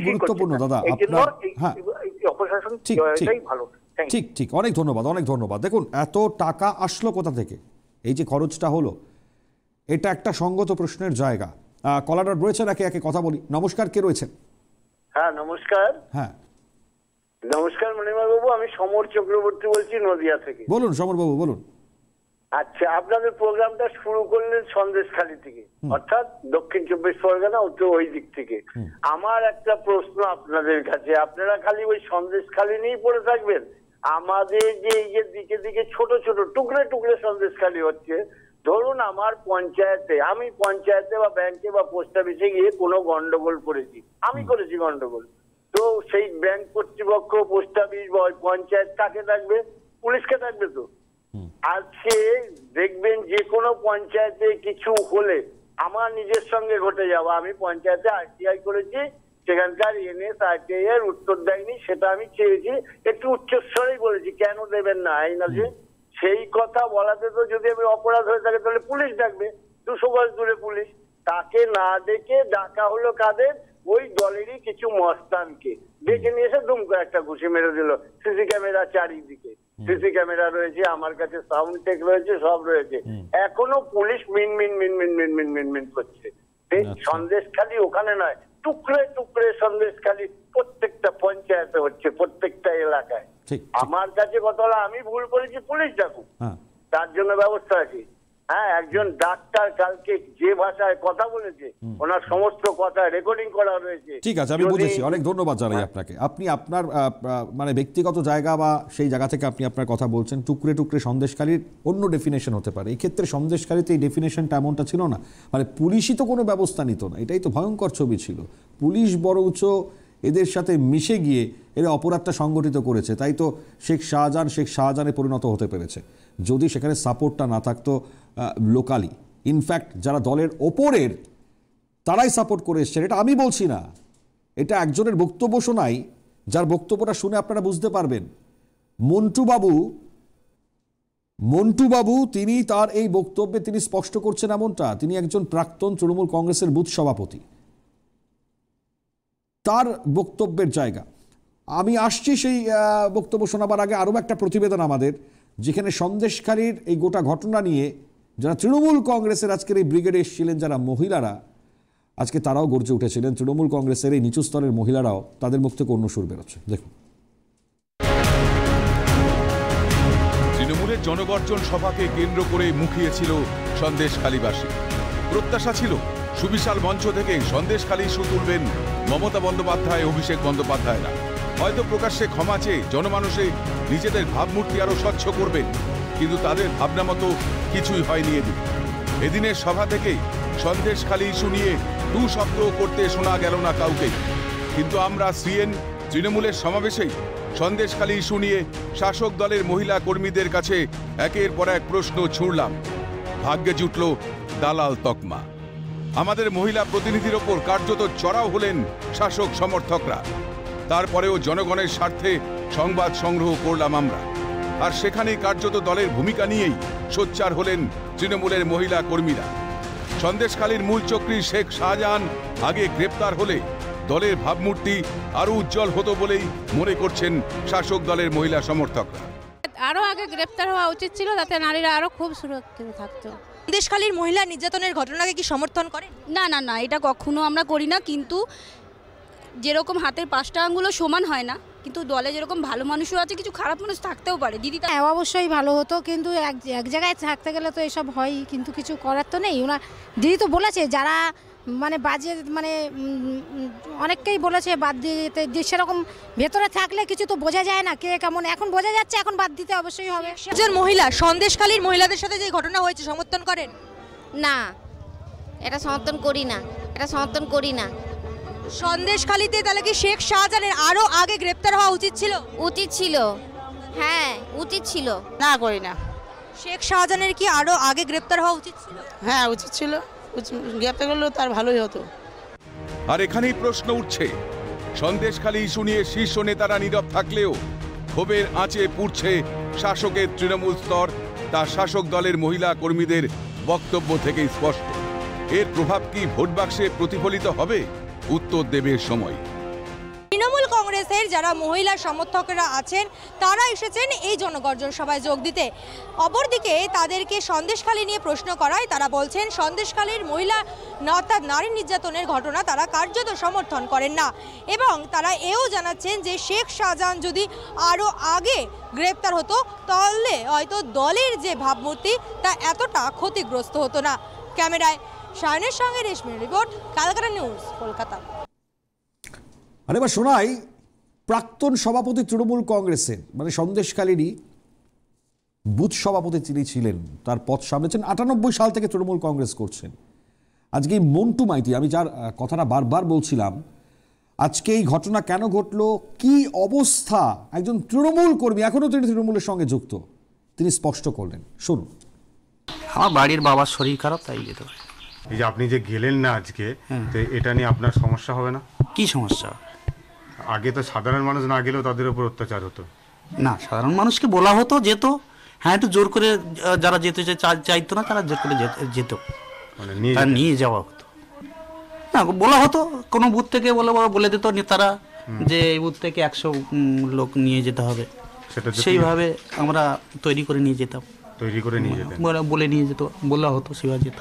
গুরুত্বপূর্ণ দাদা আপনার। হ্যাঁ ঠিক ঠিক, অনেক ধন্যবাদ, অনেক ধন্যবাদ। দেখুন এত টাকা আসলো কোথা থেকে, এই যে খরচটা হলো, এটা একটা সঙ্গত প্রশ্নের জায়গা। কলার রয়েছেন, একে একে কথা বলি। নমস্কার, কে রয়েছেন? হ্যাঁ নমস্কার। হ্যাঁ নমস্কার মনিময় বাবু, আমি সমর চক্রবর্তী বলছি নদিয়া থেকে। বলুন সমর বাবু, বলুন। আচ্ছা, আপনাদের প্রোগ্রামটা শুরু করলেন সন্দেশখালী থেকে, অর্থাৎ দক্ষিণ 24 পরগনা ওই দিক থেকে। আমার একটা প্রশ্ন আপনাদের কাছে, আপনারা খালি ওই সন্দেশখালী নিয়েই পড়ে থাকবেন? আমাদের যে এই যে দিকে দিকে ছোট ছোট টুকরে টুকরে সন্দেশখালী হচ্ছে, ধরুন আমার পঞ্চায়েতে, আমি পঞ্চায়েতে বা ব্যাংকে বা পোস্ট অফিসে গিয়ে কোনো গন্ডগোল করেছি, আমি করেছি গন্ডগোল, তো সেই ব্যাংক কর্তৃপক্ষ, পোস্ট অফিস বা পঞ্চায়েত কাকে থাকবে? পুলিশকে থাকবে। তো আজকে দেখবেন যে কোনো পঞ্চায়েতে কিছু হলে আমার নিজের সঙ্গে ঘটে যাওয়া, আমি পঞ্চায়েতে আরটিআই করেছি, সেখানকার এনএস আরটিআই এর উত্তর দেয়নি, সেটা আমি চেয়েছি, একটু উচ্চস্বরেই বলেছি, কেন দেবেন না, আইন আছে। সেই কথা বলাতে তো যদি আমি অপরাধ হয়ে থাকে তাহলে পুলিশ ডাকবে, 200 গজ দূরে পুলিশ। তাকে না ডেকে ডাকা হলো কাদের? ওই দলেরই কিছু মস্তানকে ডেকে নিয়ে এসে দুম করে একটা ঘুষি মেরে দিল। সিসি ক্যামেরা চারিদিকে, সিসি ক্যামেরা রয়েছে, আমার কাছে সাউন্ড টেক রয়েছে, সব রয়েছে। এখনো পুলিশ মিন মিন মিন মিন মিন মিন মিন মিন করছে। সন্দেশখালী ওখানে নয়, টুকরে টুকরে সন্দেশখালী প্রত্যেকটা পঞ্চায়েতে হচ্ছে, প্রত্যেকটা এলাকায়। আমার কাছে কথা হলো, আমি ভুল করেছি, পুলিশ ডাকুক, তার জন্য ব্যবস্থা আছে। হ্যাঁ, একজন ডাক্তার কালকে যে ভাষায় কথা বলেছে, ওনার সমস্ত কথা রেকর্ডিং করা রয়েছে। ঠিক আছে, আমি বুঝেছি, অনেক ধন্যবাদ জানাই আপনাকে। আপনি আপনার মানে ব্যক্তিগত জায়গা বা সেই জায়গা থেকে আপনি আপনার কথা বলছেন। টুকরে টুকরে সন্দেশকারীর অন্য ডেফিনেশন হতে পারে, এই ক্ষেত্রে সন্দেশকারীতে এই ডেফিনেশনটা এমনটা ছিল না, মানে পুলিশই তো কোনো ব্যবস্থা নিত না, এটাই তো ভয়ঙ্কর ছবি ছিল। পুলিশ বরঞ্চ এদের সাথে মিশে গিয়ে এরা অপরাধটা সংগঠিত করেছে, তাই তো শেখ শাহজাহানে পরিণত হতে পেরেছে। যদি সেখানে সাপোর্টটা না থাকতো লোকালি, ইনফ্যাক্ট যারা দলের ওপরের তারাই সাপোর্ট করে এসছেন, এটা আমি বলছি না, এটা একজনের বক্তব্য শোনাই, যার বক্তব্যটা শুনে আপনারা বুঝতে পারবেন। মন্টু বাবু তিনি তার এই বক্তব্যে তিনি স্পষ্ট করছেন এমনটা, তিনি একজন প্রাক্তন তৃণমূল কংগ্রেসের বুথ সভাপতি, তার বক্তব্যের জায়গা। আমি আসছি সেই বক্তব্য শোনাবার আগে আরও একটা প্রতিবেদন আমাদের, যেখানে সন্দেশখালীর এই গোটা ঘটনা নিয়ে যারা তৃণমূল কংগ্রেসের আজকের এই ব্রিগেডে এসেছিলেন, যারা মহিলারা, আজকে তারাও গর্জে উঠেছিলেন। তৃণমূল কংগ্রেসের এই নিচু স্তরের মহিলারাও, তাদের মুখ থেকে অন্য সুর বেরোচ্ছে, দেখুন। তৃণমূলের জনগর্জন সভাকে কেন্দ্র করে মুখিয়েছিল সন্দেশখালীবাসী। প্রত্যাশা ছিল সুবিশাল মঞ্চ থেকে সন্দেশখালী ইস্যু তুলবেন মমতা বন্দ্যোপাধ্যায়, অভিষেক বন্দ্যোপাধ্যায়রা। হয়তো প্রকাশ্যে ক্ষমা চেয়ে জনমানুষে নিজেদের ভাবমূর্তি আরও স্বচ্ছ করবেন, কিন্তু তাদের ভাবনা মতো কিছুই হয়নি এদিন। এদিনের সভা থেকে সন্দেশখালী ইস্যু নিয়ে টু শব্দ করতে শোনা গেল না কাউকে। কিন্তু আমরা সিএন তৃণমূলের সমাবেশেই সন্দেশখালী ইস্যু নিয়ে শাসক দলের মহিলা কর্মীদের কাছে একের পর এক প্রশ্ন ছুঁড়লাম। ভাগ্যে জুটল দালাল তকমা। আমাদের মহিলা প্রতিনিধির ওপর কার্যত চড়াও হলেন শাসক সমর্থকরা। তারপরেও জনগণের স্বার্থে সংবাদ সংগ্রহ করলাম আমরা, আর সেখানেই কার্যত দলের ভূমিকা নিয়েই সোচ্চার হলেন তৃণমূলের মহিলা কর্মীরা। সন্দেশখালীর মূল চক্রী শেখ শাহজাহান আগে গ্রেপ্তার হলে দলের ভাবমূর্তি আরো উজ্জ্বল হতো বলেই মনে করছেন শাসক দলের মহিলা সমর্থকরা। আরো আগে গ্রেপ্তার হওয়া উচিত ছিল, তাতে নারীরা আরো খুব সুরক্ষিত থাকতো। সন্দেশখালীর মহিলা নির্যাতনের ঘটনাকে কি সমর্থন করেন? না না না, এটা কখনো আমরা করি না। কিন্তু যেরকম হাতের পাঁচটা আঙ্গুলও সমান হয় না, কিন্তু দলে যেরকম ভালো মানুষও আছে, কিছু খারাপ মানুষ থাকতেও পারে। দিদি হ্যাঁ, অবশ্যই ভালো হতো, কিন্তু এক জায়গায় থাকতে গেলে তো এসব হয়, কিন্তু কিছু করার তো নেই। ওনার দিদি তো বলেছে যারা মানে বাজে মানে অনেককেই বলেছে বাদ দিতে, সেরকম ভেতরে থাকলে কিছু তো বোঝা যায় না কে কেমন। এখন বোঝা যাচ্ছে, এখন বাদ দিতে অবশ্যই হবে। একজন মহিলা সন্দেশখালীর মহিলাদের সাথে যে ঘটনা হয়েছে সমর্থন করেন? না, এটা সমর্থন করি না, এটা সমর্থন করি না। সন্দেশখালীতে তাহলে কি শেখ শাহজাহানের আরো আগে গ্রেপ্তার হওয়া উচিত ছিল? উচিত ছিল, হ্যাঁ উচিত ছিল। না, করি না। শেখ শাহজাহানের কি আরো আগে গ্রেপ্তার হওয়া উচিত ছিল? হ্যাঁ উচিত ছিল, গ্রেপ্তার করলেও তার ভালোই হতো। আর এখানেই প্রশ্ন উঠছে, সন্দেশখালী ইস্যু নিয়ে শীর্ষ নেতারা নীরব থাকলেও ক্ষোভের আঁচে পুড়ছে শাসকের তৃণমূল স্তর। তা শাসক দলের মহিলা কর্মীদের বক্তব্য থেকেই স্পষ্ট। এর প্রভাব কি ভোট বাক্সে প্রতিফলিত হবে? উত্তর দেবে সময়। তৃণমূল কংগ্রেসের যারা মহিলা সমর্থকরা আছেন তারা এসেছেন এই জনগর্জন সভায় যোগ দিতে। অপরদিকে তাদেরকে সন্দেশখালী নিয়ে প্রশ্ন করায় তারা বলছেন সন্দেশখালীর মহিলা অর্থাৎ নারী নির্যাতনের ঘটনা তারা কার্যত সমর্থন করেন না, এবং তারা এও জানাচ্ছেন যে শেখ শাহজাহান যদি আরও আগে গ্রেপ্তার হতো তাহলে হয়তো দলের যে ভাবমূর্তি তা এতটা ক্ষতিগ্রস্ত হতো না। ক্যামেরায় শায়নের সঙ্গে রেশমির রিপোর্ট, ক্যালকাটা নিউজ, কলকাতা। আর এবার শোনাই প্রাক্তন সভাপতি তৃণমূল কংগ্রেসের, মানে সন্দেশখালীরই বুথ সভাপতি তিনি ছিলেন, তার পদ সামলেছেন, 98 সাল থেকে তৃণমূল কংগ্রেস করছেন। আজকে এই মন্টু মাইতি, আমি যার কথাটা বারবার বলছিলাম, আজকে এই ঘটনা কেন ঘটলো, কি অবস্থা, একজন তৃণমূল কর্মী, এখনো তিনি তৃণমূলের সঙ্গে যুক্ত, তিনি স্পষ্ট করলেন, শুনুন। আমার বাড়ির বাবার শরীর খারাপ, তাই যেতে পারে। এই যে আপনি যে গেলেন না আজকে, তো এটা নিয়ে আপনার সমস্যা হবে না? কি সমস্যা? আগে তো সাধারণ মানুষ না গেলেও তাদের উপর অত্যাচার হতো না, সাধারণ মানুষকে বলা হতো যেত, হ্যাঁ একটু জোর করে যারা যেতে চাইতো না তারা জোর করে যেত, মানে নিয়ে যাওয়া হতো না, বলা হতো কোনো বুথ থেকে বলে দিত নেতারা যে এই বুথ থেকে 100 লোক নিয়ে যেতে হবে, সেইভাবে আমরা তৈরি করে নিয়ে যেতাম, বলে নিয়ে যেত, বলা হতো, সেভাবে যেত।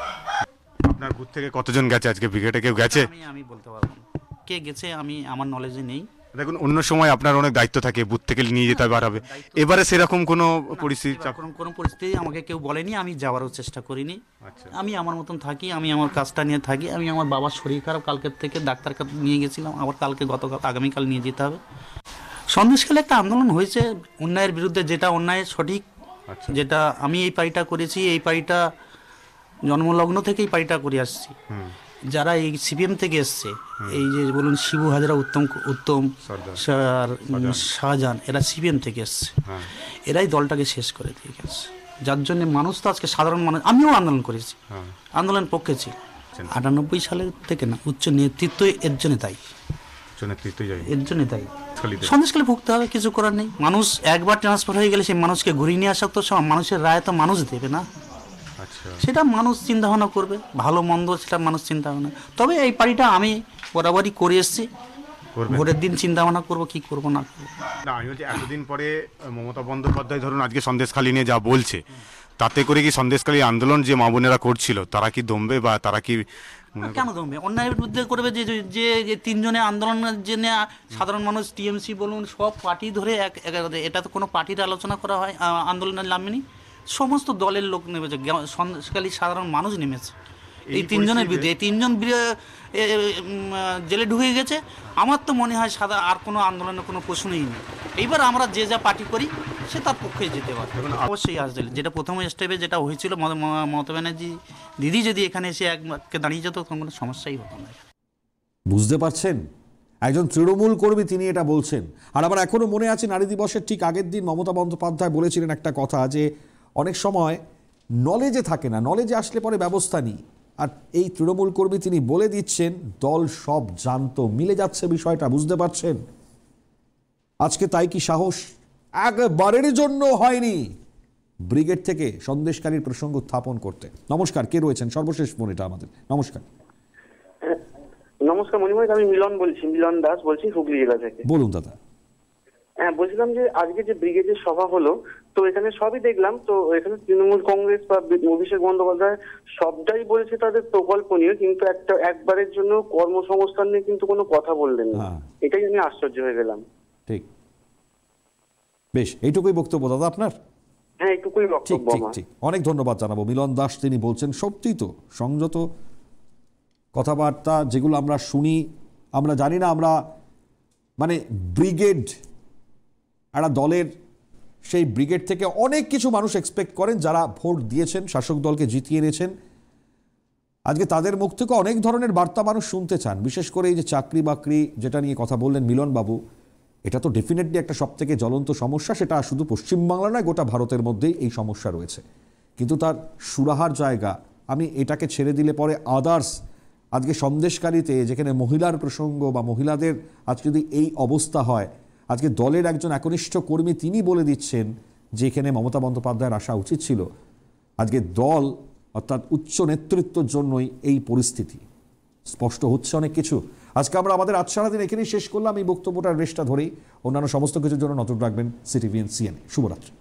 আপনার বুথ থেকে কতজন গেছে আজকে ব্রিগেডে? কেউ গেছে? আমি বলতে পারবো না কে গেছে, আমি আমার নলেজে নেই। দেখুন, অন্য সময় আপনার অনেক দায়িত্ব থাকে, বুথ থেকে নিয়ে যেতে হবে, এবারে সেরকম কোনো পরিস্থিতি আমাকে কেউ বলেনি, আমি যাওয়ারও চেষ্টা করিনি। আমি আমার মতন থাকি, আমি আমার কাজটা নিয়ে থাকি। আমি আমার বাবার শরীর খারাপ, কালকের থেকে ডাক্তার কাছে নিয়ে গেছিলাম, আবার কালকে গতকাল আগামীকাল নিয়ে যেতে হবে। সন্দেশখালী একটা আন্দোলন হয়েছে অন্যায়ের বিরুদ্ধে, যেটা অন্যায় সঠিক, যেটা আমি এই পার্টিটা করেছি, এই পার্টিটা জন্মলগ্ন থেকেই পার্টিটা করে আসছি। যারা এই সিপিএম থেকে এসছে, এই যে বলুন শিবু হাজরা, উত্তম শাহজাহান, এরা সিপিএম থেকে এসছে, এরাই দলটাকে শেষ করে দিয়ে গেছে। যার জন্য মানুষ তো আজকে সাধারণ মানুষ, আমিও আন্দোলন করেছি, আন্দোলন পক্ষে ছিল 98 সালের থেকে না, উচ্চ নেতৃত্ব এর জন্য দায়ী, এর জন্য দায়ী। সন্দেশখালী ভুগতে হবে, কিছু করার নেই। মানুষ একবার ট্রান্সফার হয়ে গেলে সেই মানুষকে ঘুরিয়ে নিয়ে আসা তো মানুষের রায় তো মানুষ দেবে না, সেটা মানুষ চিন্তা ভাবনা করবে, ভালো মন্দ সেটা মানুষ চিন্তা ভাবনা। তবে এই পার্টিটা আমি বরাবরই করে এসেছি, ভোটের দিন চিন্তা ভাবনা করবো কি করবো না করবো। না, আমি বলছি এতদিন পরে মমতা বন্দ্যোপাধ্যায় ধরুন আজকে সন্দেশখালী নিয়ে যা বলছে, তাতে করে কি সন্দেশখালী আন্দোলন যে মা বোনেরা করছিল তারা কি দমবে, বা তারা কি কেন দমবে? অন্যায়ের বিরুদ্ধে করবে যে 3 জনে আন্দোলনের জন্য সাধারণ মানুষ, টিএমসি বলুন, সব পার্টি ধরে এটা তো কোনো পার্টির আলোচনা করা হয়, আন্দোলনের নামেনি সমস্ত দলের লোক নেমেছে, সন্দেশখালী সাধারণ মানুষ নেমেছে। এই তিনজনের বিরুদ্ধে, এই তিনজন জেলে ঢুকে গেছে। আমার তো মনে হয় সাদা আর কোনো আন্দোলনের কোনো প্রশ্নই নেই। এইবার আমরা যে যা পার্টি করি সে তার পক্ষে যেতে পারে, অবশ্যই আসবে। যেটা প্রথম স্টেপে যেটা হয়েছিল মমতা ব্যানার্জি দিদি যদি এখানে এসে এককে দাঁড়িয়ে যেত তখন কোনো সমস্যাই হতো না। বুঝতে পারছেন, একজন তৃণমূল কর্মী তিনি এটা বলছেন। আর আবার এখনো মনে আছে নারী দিবসের ঠিক আগের দিন মমতা বন্দ্যোপাধ্যায় বলেছিলেন একটা কথা, যে অনেক সময় নলেজে থাকে না, নলেজে আসলে পরে ব্যবস্থা নিই। আর এই তৃণমূল কর্মী তিনি বলে দিচ্ছেন দল সব জানতো, মিলে যাচ্ছে বিষয়টা, বুঝতে পারছেন। আজকে তাই কি সাহস একবারের জন্য হয়নি ব্রিগেড থেকে সন্দেশকারীর প্রসঙ্গ উত্থাপন করতে। নমস্কার, কে রয়েছেন? সর্বশেষ ফোন এটা আমাদের। নমস্কার। নমস্কার মণিময়, আমি মিলন বলছি, মিলন দাস বলছি, হুগলি জেলা থেকে। বলুন দাদা। হ্যাঁ, বলছিলাম যে আজকে যে ব্রিগেডের সভা হলো, তো এখানে সবই দেখলাম, তো এখানে তৃণমূল কংগ্রেস বা অভিষেক বন্দ্যোপাধ্যায় সবটাই বলেছে তাদের প্রকল্প নিয়ে, কিন্তু একবারের জন্য কর্মসংস্থান নিয়ে কিন্তু কোনো কথা বললেন না। এটাই আমি আশ্চর্য হয়ে গেলাম। ঠিক, বেশ, এইটুকুই বক্তব্য দাদা আপনার? হ্যাঁ, এইটুকুই বক্তব্য। ঠিক ঠিক, অনেক ধন্যবাদ জানাবো। মিলন দাস তিনি বলছেন, সত্যি তো সংযত কথাবার্তা যেগুলো আমরা শুনি, আমরা জানি না, আমরা মানে ব্রিগেড একটা দলের, সেই ব্রিগেড থেকে অনেক কিছু মানুষ এক্সপেক্ট করেন যারা ভোট দিয়েছেন, শাসক দলকে জিতিয়ে এনেছেন। আজকে তাদের মুখ থেকে অনেক ধরনের বার্তা মানুষ শুনতে চান, বিশেষ করে এই যে চাকরি বাকরি যেটা নিয়ে কথা বললেন মিলনবাবু, এটা তো ডেফিনেটলি একটা সবথেকে জ্বলন্ত সমস্যা। সেটা শুধু পশ্চিমবাংলা নয়, গোটা ভারতের মধ্যেই এই সমস্যা রয়েছে। কিন্তু তার সুরাহার জায়গা আমি এটাকে ছেড়ে দিলে পরে আদার্স, আজকে সন্দেশকারীতে যেখানে মহিলার প্রসঙ্গ বা মহিলাদের আজকে যদি এই অবস্থা হয়, আজকে দলের একজন একনিষ্ঠ কর্মী তিনি বলে দিচ্ছেন যে এখানে মমতা বন্দ্যোপাধ্যায়ের আসা উচিত ছিল। আজকে দল অর্থাৎ উচ্চ নেতৃত্বের জন্যই এই পরিস্থিতি। স্পষ্ট হচ্ছে অনেক কিছু। আজকে আমরা আমাদের আজ সারাদিন এখানেই শেষ করলাম। এই বক্তব্যটার রেশটা ধরেই অন্যান্য সমস্ত কিছুর জন্য নজর রাখবেন সিটিভিএন সিএনএ। শুভরাত্রি।